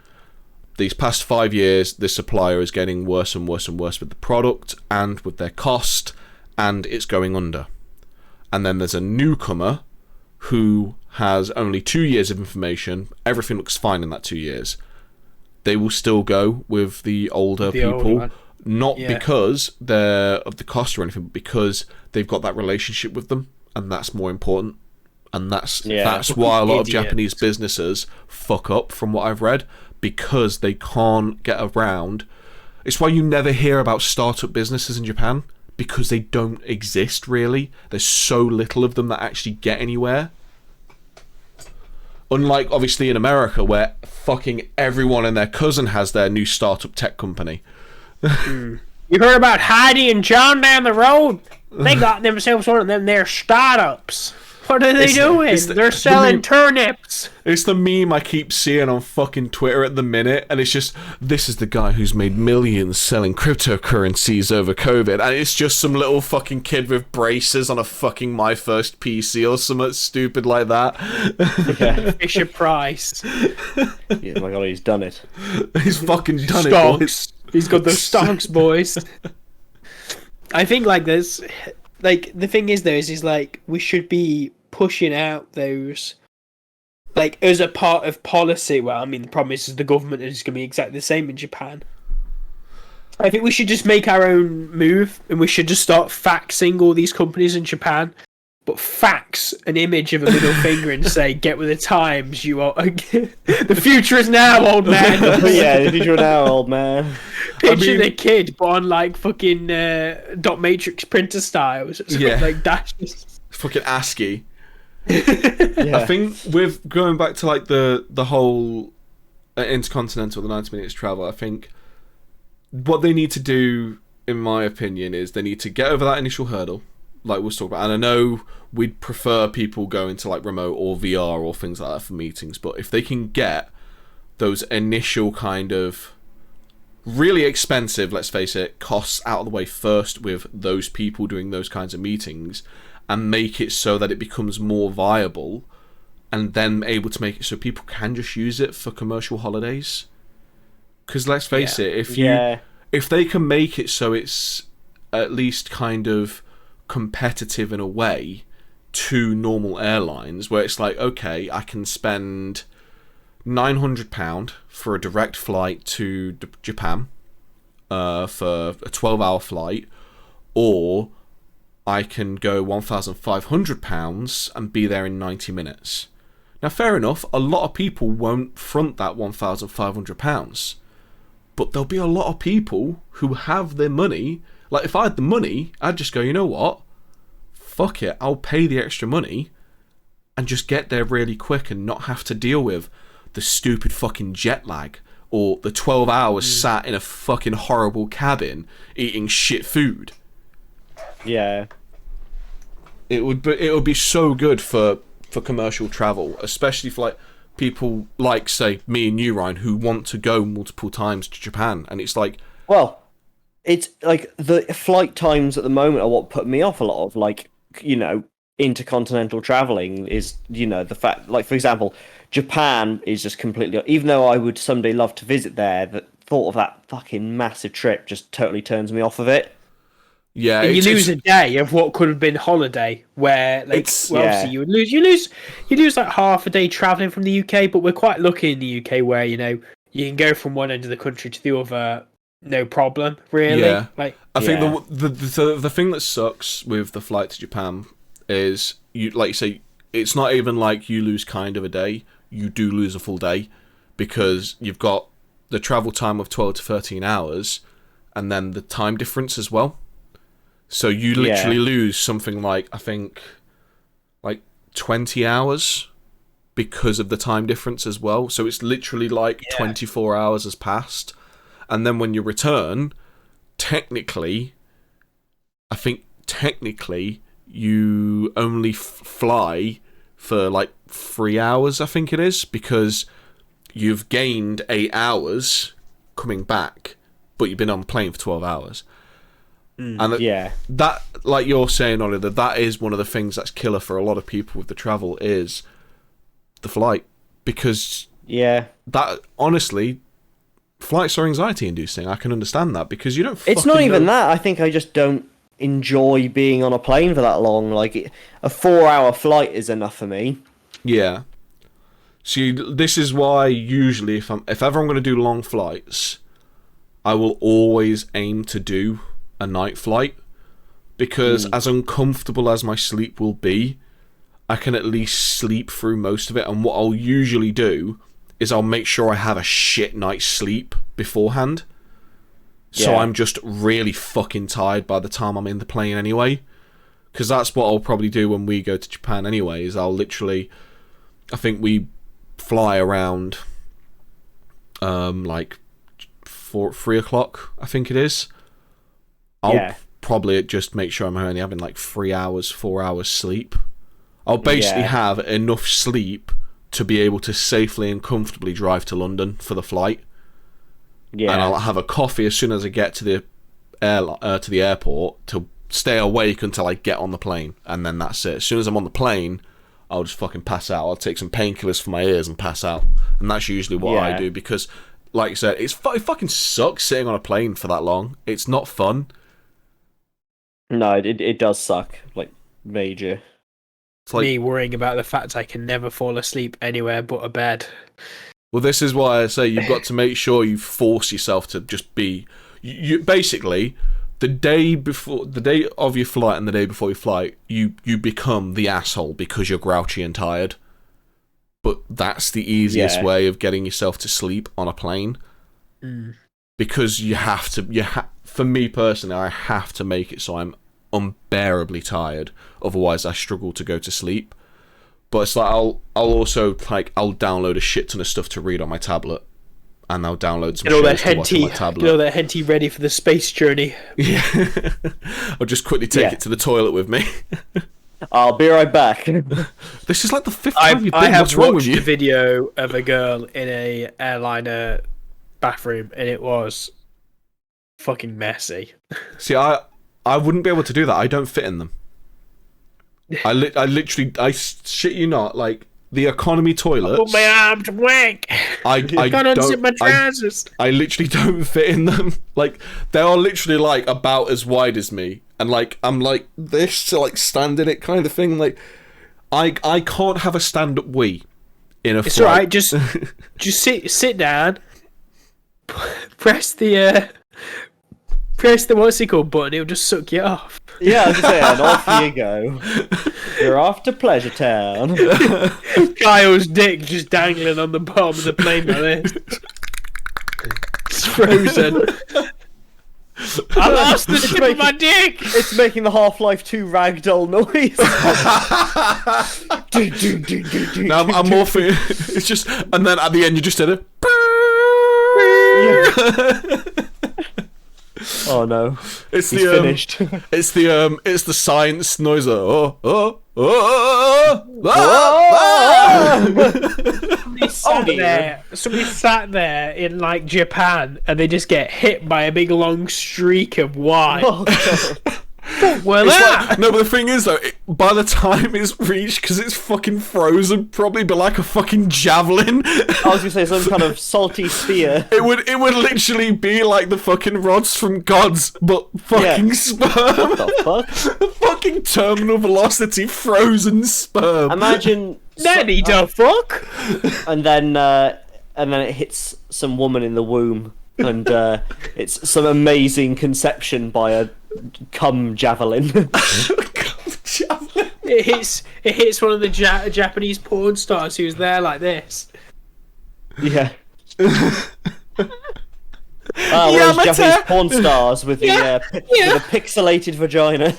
These past 5 years, this supplier is getting worse and worse and worse with the product and with their cost, and it's going under. And then there's a newcomer who has only 2 years of information. Everything looks fine in that 2 years. They will still go with the older people, not because they're of the cost or anything, but because they've got that relationship with them, and that's more important. And that's why a lot of Japanese businesses fuck up, from what I've read, because they can't get around. It's why you never hear about startup businesses in Japan, because they don't exist, really. There's so little of them that actually get anywhere. Unlike, obviously, in America, where fucking everyone and their cousin has their new startup tech company. You heard about Heidi and John down the road? They got themselves one of them there startups. What are they doing? They're selling turnips. It's the meme I keep seeing on fucking Twitter at the minute, and it's just, this is the guy who's made millions selling cryptocurrencies over COVID, and it's just some little fucking kid with braces on a fucking My First PC or something stupid like that. Yeah. Fisher Price. Yeah, my god, he's done it. He's fucking done it, Stonks. boys. He's got those stonks, boys. I think like this, like the thing is though is like we should be pushing out those, like as a part of policy. Well, I mean the problem is the government is going to be exactly the same in Japan. I think we should just make our own move, and we should just start faxing all these companies in Japan, but fax an image of a middle finger and say, "Get with the times, you are." The future is now, old man. Yeah, the future now, old man. Picture the kid, but on like fucking dot matrix printer styles. So Yeah. like dashes. Fucking ASCII. Yeah. I think with going back to like the whole intercontinental, the 90 minutes travel, I think what they need to do, in my opinion, is they need to get over that initial hurdle, like we'll talk about. And I know we'd prefer people going to like remote or VR or things like that for meetings, but if they can get those initial kind of really expensive, let's face it, costs out of the way first with those people doing those kinds of meetings, and make it so that it becomes more viable, and then able to make it so people can just use it for commercial holidays. Because let's face it, if they can make it so it's at least kind of competitive in a way to normal airlines, where it's like, okay, I can spend £900 for a direct flight to Japan for a 12-hour flight, or I can go £1,500 and be there in 90 minutes. Now, fair enough, a lot of people won't front that £1,500, but there'll be a lot of people who have their money. Like, if I had the money, I'd just go, you know what? Fuck it, I'll pay the extra money and just get there really quick and not have to deal with the stupid fucking jet lag or the 12 hours sat in a fucking horrible cabin eating shit food. Yeah. It would be so good for commercial travel, especially for like people like, say, me and you, Ryan, who want to go multiple times to Japan. And it's like, well, it's like the flight times at the moment are what put me off a lot of, like, you know, intercontinental traveling is, you know, the fact, like, for example, Japan is just completely, even though I would someday love to visit there, the thought of that fucking massive trip just totally turns me off of it. yeah, And you lose a day of what could have been holiday, where like obviously you would lose like half a day traveling from the UK. But we're quite lucky in the UK where, you know, you can go from one end of the country to the other, no problem, really. Yeah. Like, I think the thing that sucks with the flight to Japan is, you, like you say, it's not even like you lose kind of a day. You do lose a full day, because you've got the travel time of 12 to 13 hours and then the time difference as well. So you literally lose something like, I think, like 20 hours because of the time difference as well. So it's literally like 24 hours has passed. And then when you return, technically, you only fly for like 3 hours, I think it is, because you've gained 8 hours coming back, but you've been on the plane for 12 hours. And that, like you're saying, Oliver, that is one of the things that's killer for a lot of people with the travel is the flight. Because that, honestly, flights are anxiety inducing. I can understand that, because you don't It's not even that. I think I just don't enjoy being on a plane for that long. Like, a 4-hour flight is enough for me. Yeah. See, this is why usually if ever I'm going to do long flights, I will always aim to do a night flight, because as uncomfortable as my sleep will be, I can at least sleep through most of it. And what I'll usually do is I'll make sure I have a shit night's sleep beforehand, so I'm just really fucking tired by the time I'm in the plane anyway. Because that's what I'll probably do when we go to Japan anyway, is I'll literally, I think we fly around like 3 o'clock, I think it is. I'll probably just make sure I'm only having like 3 hours, 4 hours sleep. I'll basically Yeah. have enough sleep to be able to safely and comfortably drive to London for the flight. Yeah. And I'll have a coffee as soon as I get to the airport to stay awake until I get on the plane, and then that's it. As soon as I'm on the plane, I'll just fucking pass out. I'll take some painkillers for my ears and pass out, and that's usually what I do because, like I said, it fucking sucks sitting on a plane for that long. It's not fun. No, it does suck, like major. It's like, Me worrying about the fact I can never fall asleep anywhere but a bed. well, this is why I say you've got to make sure you force yourself to just be. You basically, the day of your flight and the day before your flight, you become the asshole because you're grouchy and tired. But that's the easiest way of getting yourself to sleep on a plane. Because you have to. For me personally, I have to make it so I'm unbearably tired. Otherwise, I struggle to go to sleep. But it's like I'll download a shit ton of stuff to read on my tablet, and I'll download some shows to watch on my tablet. Get all that henty ready for the space journey. Yeah, I'll just quickly take it to the toilet with me. I'll be right back. This is like the fifth time you've I been. What's have wrong with watched you? a video of a girl in a airliner bathroom, and it was fucking messy. See, I wouldn't be able to do that. I don't fit in them. I literally, I shit you not, like the economy toilets. Put my arm to wank. I Can't unzip my trousers. I literally don't fit in them. Like they are literally like about as wide as me, and like I'm like this to like stand in it kind of thing. Like I can't have a stand up wee in a. It's flight. alright. Just sit down. Press the what's it called button. It'll just suck you off. Yeah, I was saying, off you go. You're off to Pleasure Town. Kyle's dick just dangling on the bottom of the plane like this. It's frozen. I lost the tip of my dick! It's making the Half-Life 2 ragdoll noise. Now I'm more for it's just, and then at the end you just did it. Oh no! It's He's the finished. It's the science noise. Somebody sat there in like Japan and they just get hit by a big long streak of white. Oh, God. Well, It's like, no, but the thing is though, by the time it's reached, because it's fucking frozen, probably be like a fucking javelin. I was gonna say some kind of salty sphere. It would literally be like the fucking rods from Gods, but fucking sperm. What the fuck? Fucking terminal velocity frozen sperm. Imagine. Nanny the fuck? And then it hits some woman in the womb, and it's some amazing conception by a cum javelin. It hits one of the Japanese porn stars who's there like this. Yeah. Those Japanese porn stars with with a pixelated vagina.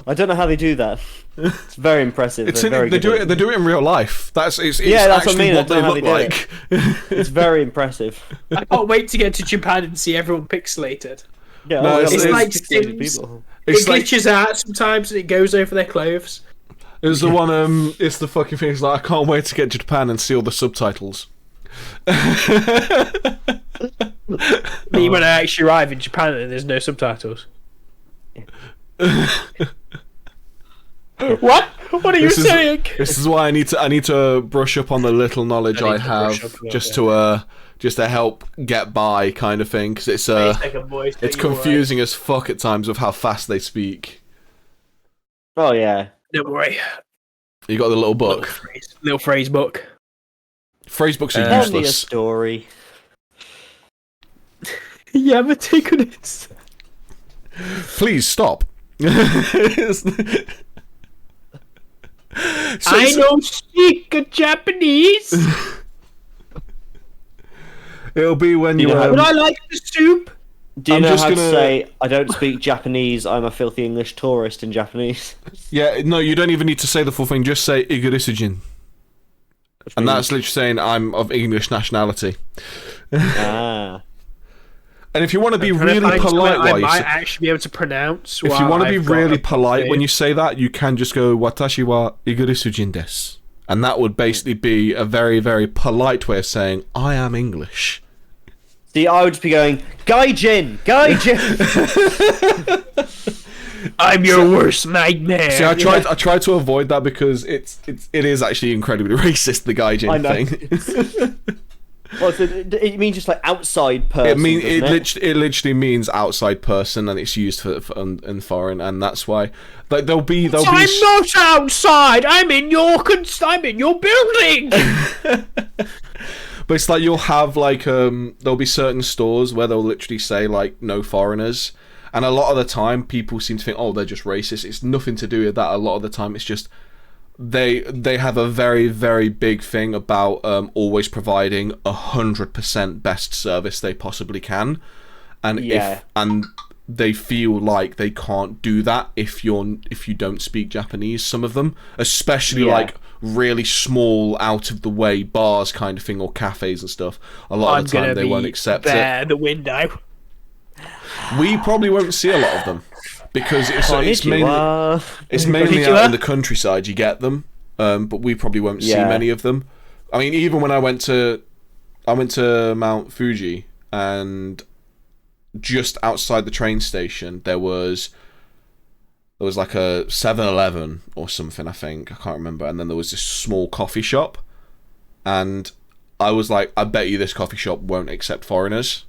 I don't know how they do that. It's very impressive. They do it in real life. It's that's what I actually mean. what I they don't know look how they like. It's very impressive. I can't wait to get to Japan and see everyone pixelated. Yeah, No, it's like pixelated Sims. people. It's It like glitches out sometimes and it goes over their clothes. it's the one. It's the fucking thing. It's like I can't wait to get to Japan and see all the subtitles. Me when I actually arrive in Japan and there's no subtitles. What? What are you saying? This is why I need to brush up on the little knowledge I have, just to help get by, kind of thing, because it's confusing as fuck at times with how fast they speak. Oh yeah. Don't worry. You got the little book. Little phrase book. Phrase books are Tell me a useless. story. Yeah, but take on it. Please stop. I don't speak Japanese. It'll be when you. Would I like the soup? Do you I'm know just how to gonna- say I don't speak Japanese, I'm a filthy English tourist in Japanese? Yeah, no, you don't even need to say the full thing. Just say Igorisujin. And that's literally saying I'm of English nationality. Ah. And if you want to be I'm trying to really find polite something I while you might say, actually be able to pronounce. if you while want to be I've got really a polite when thing. you say that, you can just go watashi wa iguru sujin desu. And that would basically be a very, very polite way of saying, I am English. See, I would just be going, Gaijin! Gaijin! I'm your worst nightmare. See, I tried to avoid that because it is actually incredibly racist, the gaijin I know. thing. Well, so it means just like outside person. It literally means outside person, and it's used for in foreign, and that's why like there'll be I'm not outside. I'm in your building. But it's like you'll have like there'll be certain stores where they'll literally say like no foreigners, and a lot of the time people seem to think, oh, they're just racist. It's nothing to do with that. A lot of the time it's just they have a very, very big thing about always providing 100% best service they possibly can, and they feel like they can't do that if you don't speak Japanese. Some of them, especially like really small, out of the way bars kind of thing, or cafes and stuff. A lot of the time they won't accept it. The window. We probably won't see a lot of them. Because it's mainly out in the countryside you get them, but we probably won't see many of them. I mean, even when I went to Mount Fuji, and just outside the train station there was like a 7-Eleven or something, I think, I can't remember, and then there was this small coffee shop, and I was like, I bet you this coffee shop won't accept foreigners.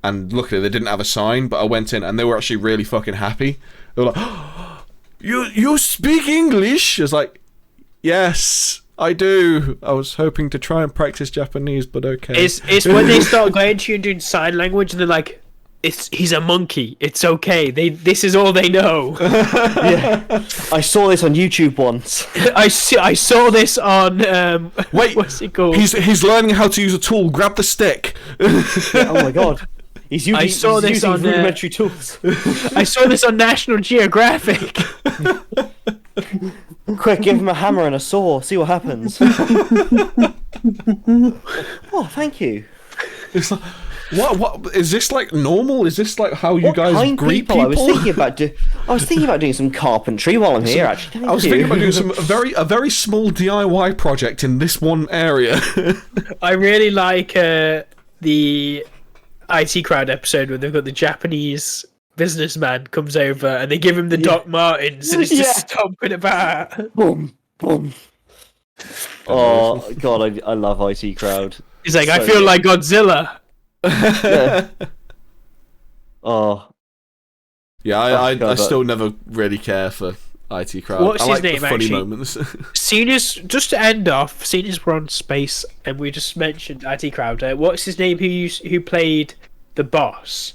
And luckily they didn't have a sign, but I went in and they were actually really fucking happy. They were like, oh, you speak English? I was like, yes, I do. I was hoping to try and practice Japanese, but okay. It's when they start going to you and doing sign language, and they're like, he's a monkey. It's okay. This is all they know. Yeah, I saw this on YouTube once. I saw this on wait, what's it called? He's learning how to use a tool. Grab the stick. Oh my god. He's using rudimentary tools. I saw this on National Geographic. Quick, give him a hammer and a saw. See what happens. Oh, thank you. It's like, what is this like normal? Is this like how you guys greet people? I was thinking about doing some carpentry while I'm here. Actually, I was thinking about doing a very small DIY project in this one area. I really like the IT Crowd episode where they've got the Japanese businessman comes over and they give him the Doc Martens and he's just stomping about. Boom, boom. Oh god, I love IT Crowd. He's like, I feel like Godzilla. Yeah. Oh. Yeah, I still never really care for IT Crowd. What's I his like name, the funny actually? moments. Just to end off, seeing as we're on space and we just mentioned IT Crowd, what's his name who played the boss?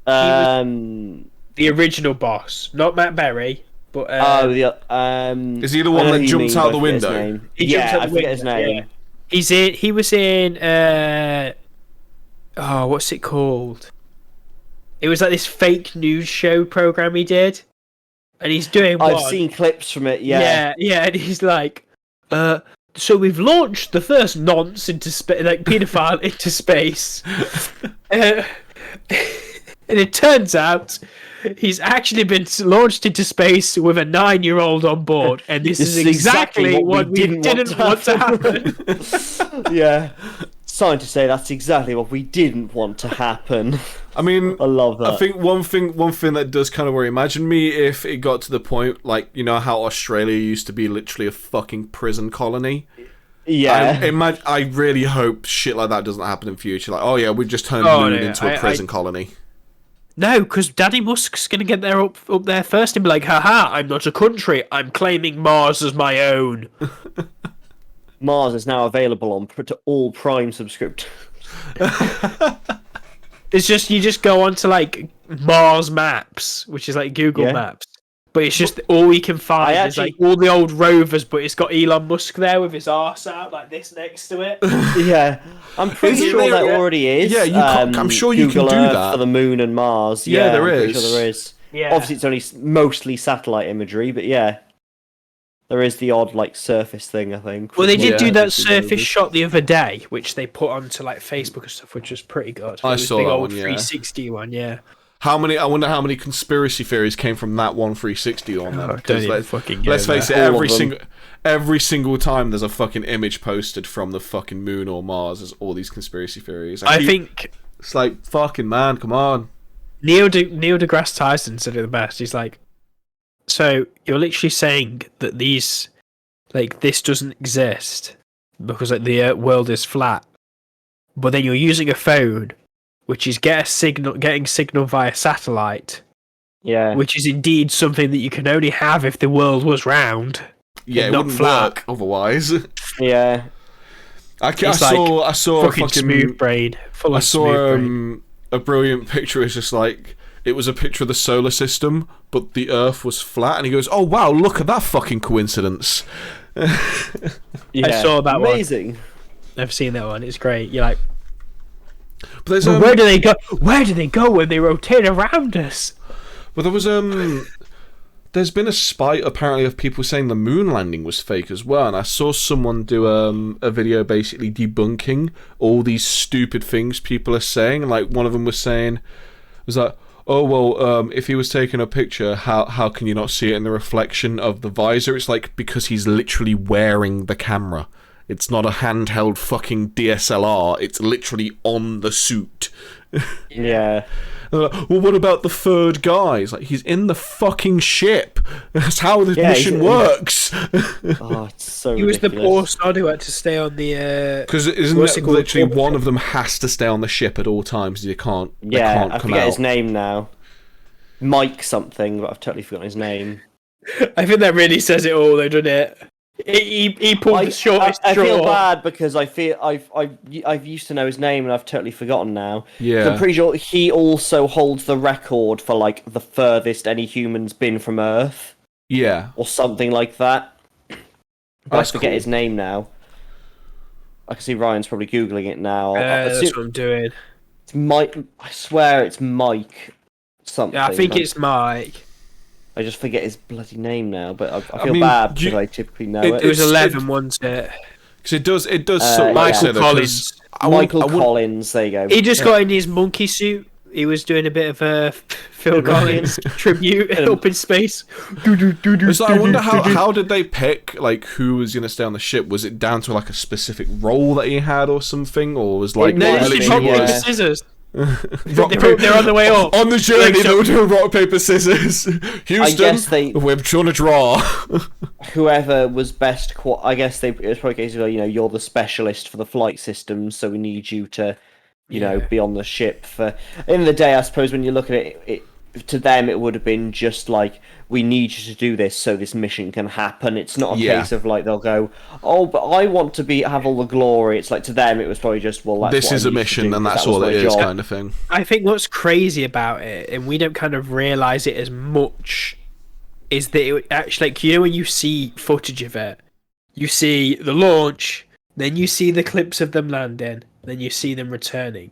The original boss, not Matt Berry, but is he the one that jumps out the window? I forget his name. Yeah. He was in what's it called? It was like this fake news show program he did, and he's doing one. I've seen clips from it. Yeah, and he's like, so we've launched the first nonce into space, like paedophile into space, and it turns out he's actually been launched into space with a 9-year-old on board, and this is exactly what we didn't want to happen. Yeah. Scientists say that's exactly what we didn't want to happen. I mean, I love that. I think one thing that does kind of worry. Imagine me if it got to the point, like, you know how Australia used to be literally a fucking prison colony. Yeah. I really hope shit like that doesn't happen in future. Like, oh yeah, we've just turned Moon into a prison colony. No, because Daddy Musk's gonna get there up there first and be like, haha, I'm not a country. I'm claiming Mars as my own. Mars is now available to all Prime subscriptors. It's just you just go on to like Mars Maps, which is like Google Maps, but it's just all we can find is like all the old rovers, but it's got Elon Musk there with his arse out like this next to it. Yeah, I'm pretty sure that already is. Yeah, I'm sure you Google can do Earth that for the moon and Mars. Yeah, there I'm is. pretty sure there is. Yeah. Obviously, it's only mostly satellite imagery, but yeah. There is the odd like surface thing, I think. Well, they did Yeah. do that surface shot the other day, which they put onto like Facebook and stuff, which was pretty good. I It was saw big that old one, yeah. 360 one, yeah. I wonder how many conspiracy theories came from that one 360 on there. Oh, Because don't even fucking get let's face it, All of them. every single time there's a fucking image posted from the fucking moon or Mars, there's all these conspiracy theories. I think it's like, fucking man, come on. Neil deGrasse Tyson said it the best. He's like, so you're literally saying that these, like, this doesn't exist because like the world is flat, but then you're using a phone, which is getting signal via satellite, Yeah. which is indeed something that you can only have if the world was round. Yeah, it not wouldn't flat. work otherwise. Yeah. I It's saw a fucking fucking smooth brain. Full I of smooth saw brain. a brilliant picture. It's just like, it was a picture of the solar system, but the Earth was flat, and he goes, "Oh wow, look at that fucking coincidence." Yeah. I saw that one. Amazing. I've seen that one. It's great. You're like, But there's well, where do they go? Where do they go when they rotate around us? Well, there was there's been a spite apparently of people saying the moon landing was fake as well, and I saw someone do a video basically debunking all these stupid things people are saying. And like, one of them was saying, was like, "Oh well, if he was taking a picture, how can you not see it in the reflection of the visor?" It's like, because he's literally wearing the camera. It's not a handheld fucking DSLR. It's literally on the suit. Yeah. Like, well, what about the third guy? It's like, he's in the fucking ship. That's how the Yeah, mission works. Oh, it's so He was the ridiculous. poor sod who had to stay on the. Because isn't What's it it called? literally one of them has to stay on the ship at all times? They can't Yeah, I come forget out. his name now. Mike something, but I've totally forgotten his name. I think that really says it all, though, doesn't it? He pulled the shortest I feel straw. bad because I've used to know his name and I've totally forgotten now. 'Cause Yeah. I'm pretty sure he also holds the record for like the furthest any human's been from Earth Yeah. or something like that. But That's I forget cool. his name now. I can see Ryan's probably googling it now. That's what I'm doing. It's Mike. I swear it's Mike something. Yeah, I think it's Mike. I just forget his bloody name now, but I feel mean, bad because you- I typically know it- it. It was It's- 11, wasn't it? Because it does yeah. sort of Michael say that, 'cause Collins. Michael I wouldn't- Collins. There you go. He just got in his monkey suit. He was doing a bit of a Phil Collins tribute up in space. It's like, I wonder how did they pick like who was gonna stay on the ship? Was it down to like a specific role that he had or something, or was like No, might this have is been, rock, yeah. paper, scissors. rock, They're on the way up. on the journey? Like, They were doing rock paper scissors. Houston, guess they- we're trying to draw. Whoever was best. I guess it was probably a case of, you're the specialist for the flight systems, so we need you to, be on the ship. For at the end of the day, I suppose when you look at it, to them it would have been just like, we need you to do this so this mission can happen. It's not a Yeah. case of like they'll go, oh, but I want to have all the glory. It's like, to them it was probably just, well, that's This what I is a need to mission, do, and 'cause that's that was all it my is, job. kind of thing. I think what's crazy about it, and we don't kind of realise it as much, is that it actually, like, when you see footage of it, you see the launch, then you see the clips of them landing, then you see them returning,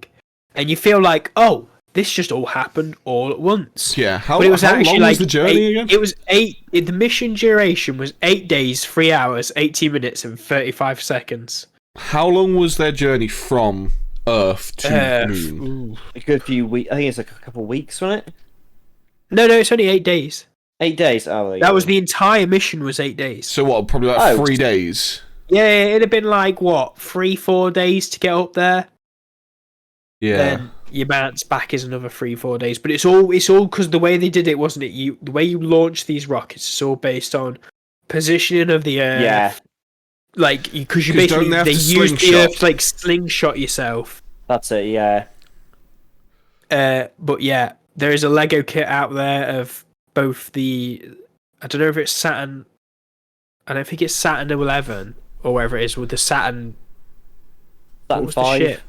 and you feel like, oh, this just all happened all at once. Yeah, how, But it was how actually long like was the journey again? It was 8. The mission duration was 8 days, 3 hours, 18 minutes, and 35 seconds. How long was their journey from Earth to Moon? Ooh. A good few weeks. I think it's like a couple of weeks, wasn't it? No, it's only 8 days. 8 days. Oh, there you That go. was the entire mission. Was 8 days. So what? Probably like Oh, 3 days. Yeah, it'd have been like what 3-4 days to get up there. Yeah. Then your bounce back is another 3-4 days. But it's all because the way they did it, wasn't it? The way you launch these rockets is all based on positioning of the Earth. Yeah, Like because you 'Cause basically don't they have to use the slingshot? Earth to like slingshot yourself. that's it. Yeah. But yeah, there is a Lego kit out there of both the. I don't know if it's Saturn. I don't think it's Saturn 11 or whatever it is with the Saturn. What Saturn was 5. the ship?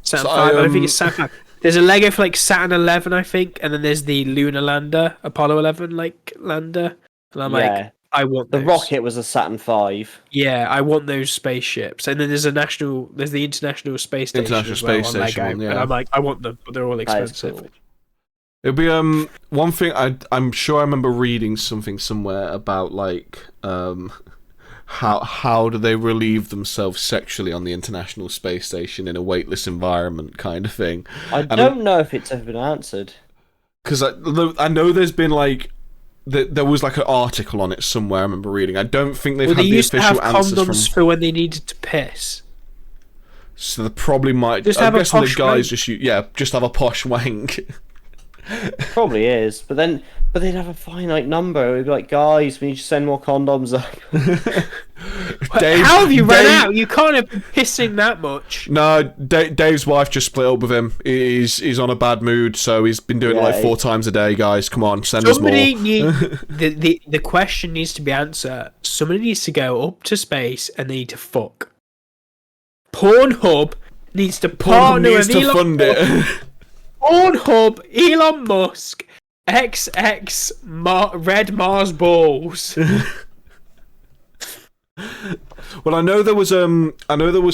Saturn So, 5. I don't think um, it's Saturn 5. There's a Lego for like Saturn 11, I think, and then there's the lunar lander, Apollo 11 like lander, and I'm Yeah. like, I want The those. rocket was a Saturn 5. Yeah, I want those spaceships, and then there's the International Space Station. International as well Space on Station Lego, one, yeah. and I'm like, I want them, but they're all That is expensive. cool. It'll be I'm sure I remember reading something somewhere about like how do they relieve themselves sexually on the International Space Station in a weightless environment, kind of thing. I don't know if it's ever been answered. Because I know there's been like there was like an article on it somewhere. I remember reading. I don't think they've had they the used to official have answers condoms from. for when they needed to piss. So they probably might. Just I'm have a guessing the posh guys wank. just have a posh wank. Probably is, but they'd have a finite number. It'd be like, guys, we need to send more condoms up. How have you run out? You can't have been pissing that much. No, Dave's wife just split up with him. He's on a bad mood, so he's been doing it like 4 times a day. Guys, come on, send us more. The question needs to be answered. Somebody needs to go up to space and they need to fuck. Pornhub needs to partner with Elon fund it. Pornhub, Elon Musk, XX Red Mars balls. Well, I know there was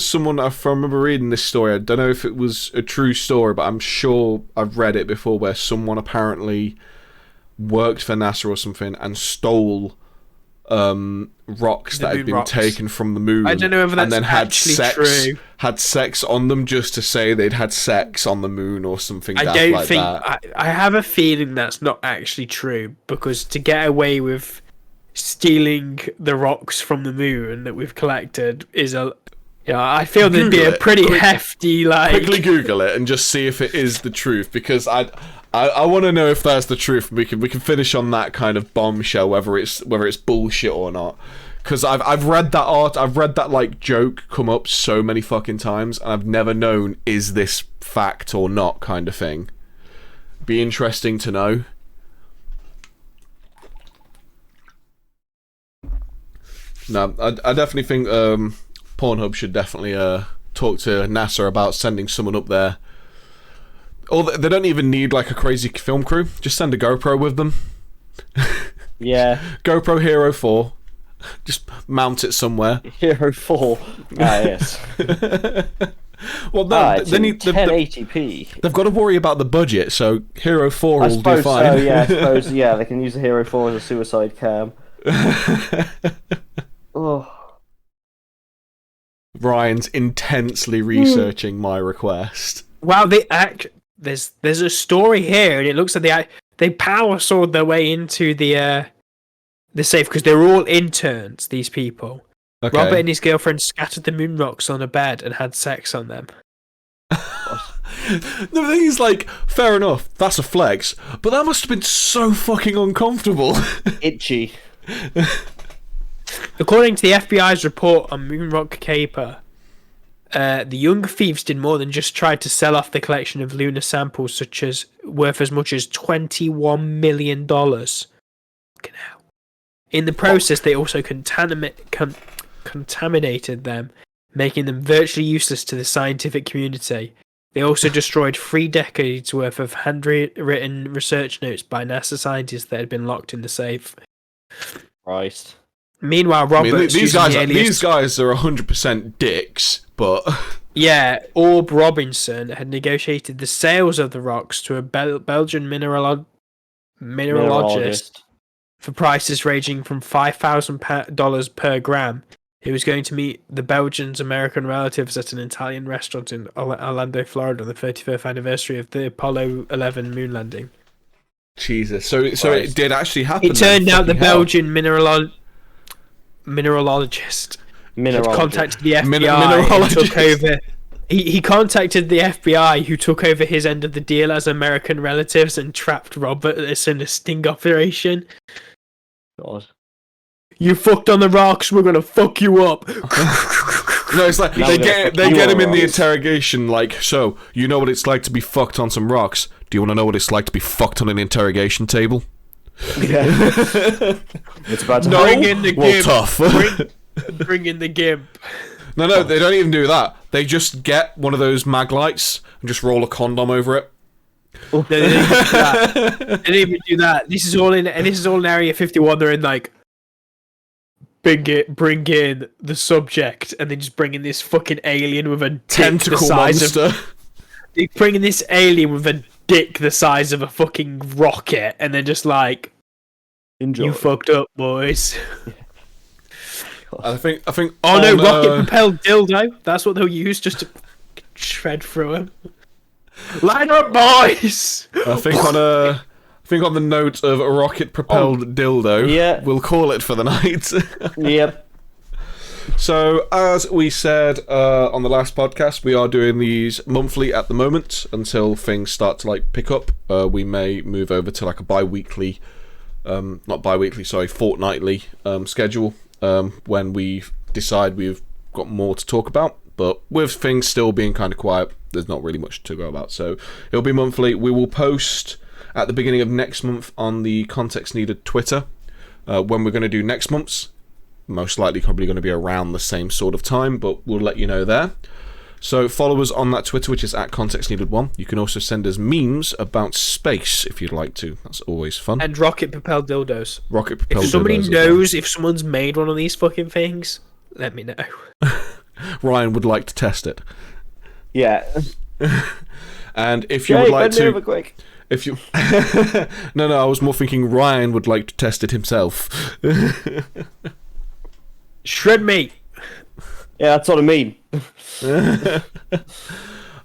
someone. I remember reading this story. I don't know if it was a true story, but I'm sure I've read it before, where someone apparently worked for NASA or something and stole rocks that had been taken from the moon. I don't know if that's and then actually true. Had sex on them just to say they'd had sex on the moon or something. I have a feeling that's not actually true, because to get away with stealing the rocks from the moon that we've collected is I feel there'd be a pretty hefty Quickly Google it and just see if it is the truth, because I want to know if that's the truth. We can finish on that kind of bombshell, whether it's bullshit or not. Because I've read that like joke come up so many fucking times, and I've never known, is this fact or not, kind of thing. Be interesting to know. No, I definitely think Pornhub should definitely talk to NASA about sending someone up there. Or they don't even need like a crazy film crew. Just send a GoPro with them. Yeah. GoPro Hero 4. Just mount it somewhere. Hero 4. Yes. Well, no, they need 1080p. They've got to worry about the budget, so Hero 4 will do fine. So, yeah, I suppose, yeah, they can use the Hero 4 as a suicide cam. Oh. Ryan's intensely researching my request. Wow, there's a story here, and it looks like they power sawed their way into the safe, because they're all interns. These people. Okay. Robert and his girlfriend scattered the moon rocks on a bed and had sex on them. The thing is, like, fair enough, that's a flex, but that must have been so fucking uncomfortable. Itchy. According to the FBI's report on Moonrock Caper, the young thieves did more than just try to sell off the collection of lunar samples, such as worth as much as $21 million. In the process, they also contaminated them, making them virtually useless to the scientific community. They also destroyed 3 decades worth of handwritten research notes by NASA scientists that had been locked in the safe. Christ. Meanwhile, Robert, these guys are 100% dicks, but yeah, Orb Robinson had negotiated the sales of the rocks to a Belgian mineralogist for prices ranging from $5,000 per gram. He was going to meet the Belgians' American relatives at an Italian restaurant in Orlando, Florida, on the 35th anniversary of the Apollo 11 moon landing. Jesus, so it did actually happen. It turned out the Belgian mineralogist had contacted the FBI and took over. He contacted the FBI, who took over his end of the deal as American relatives, and trapped Robert in a sting operation. God. You fucked on the rocks, we're gonna fuck you up. No, it's like they get him in the interrogation, like, so, you know what it's like to be fucked on some rocks. Do you want to know what it's like to be fucked on an interrogation table? Yeah. It's about to bring in the gimp. Tough. Bring in the gimp. No, they don't even do that. They just get one of those mag lights and just roll a condom over it. No, they didn't even do that. They didn't even do that. This is all in Area 51. They're in like, bring in the subject, and then just bring in this fucking alien with a tentacle monster. They bring in this alien with a dick the size of a fucking rocket, and they're just like, enjoy. You fucked up, boys. I think. Oh no, on, rocket propelled dildo. That's what they'll use just to shred through him. Line up, boys! I think on the note of a rocket propelled dildo, Yeah. we'll call it for the night. Yep. So, as we said on the last podcast, we are doing these monthly at the moment until things start to pick up. We may move over to a bi-weekly, fortnightly schedule when we decide we've got more to talk about. But with things still being kind of quiet, there's not really much to go about. So it'll be monthly. We will post at the beginning of next month on the Context Needed Twitter when we're going to do next month's. Most likely probably going to be around the same sort of time, but we'll let you know there. So follow us on that Twitter, which is at ContextNeeded1. You can also send us memes about space if you'd like to. That's always fun. And rocket propelled dildos. Rocket propelled If somebody dildos knows if someone's made one of these fucking things, let me know. Ryan would like to test it. Yeah. And if you would like bend me to... over quick. If you... No, I was more thinking Ryan would like to test it himself. Shred me! Yeah, that's what I mean.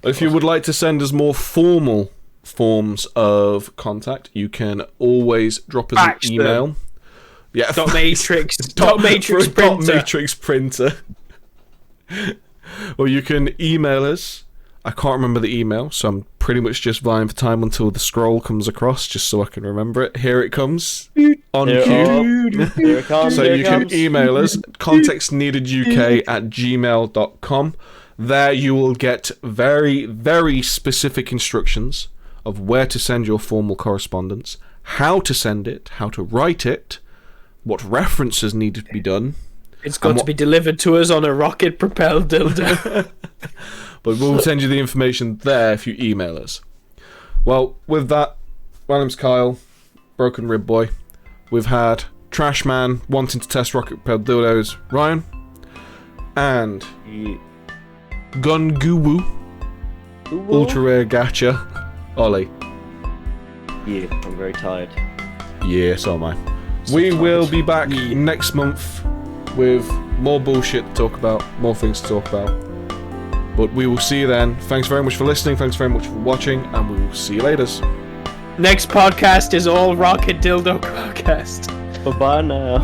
If you would like to send us more formal forms of contact, you can always drop us Fax an email. Yeah, Dot matrix. Dot matrix printer. Dot matrix printer. Or you can email us. I can't remember the email, so I'm pretty much just vying for time until the scroll comes across, just so I can remember it. Here it comes. On cue. Here it comes. So here you it can comes. email us, contextneededuk@gmail.com. There you will get very, very specific instructions of where to send your formal correspondence, how to send it, how to write it, what references need to be done. It's got to be delivered to us on a rocket propelled dildo. But we'll send you the information there if you email us. Well, with that, my name's Kyle, Broken Rib Boy. We've had Trash Man wanting to test rocket propelled dildos, Ryan, and Gun Guru, Ultra Rare Gacha, Ollie. Yeah, I'm very tired. Yeah, so am I. We will be back next month with more bullshit to talk about, more things to talk about. But we will see you then. Thanks very much for listening, thanks very much for watching, and we will see you later. Next podcast is all rocket dildo podcast. Bye-bye now.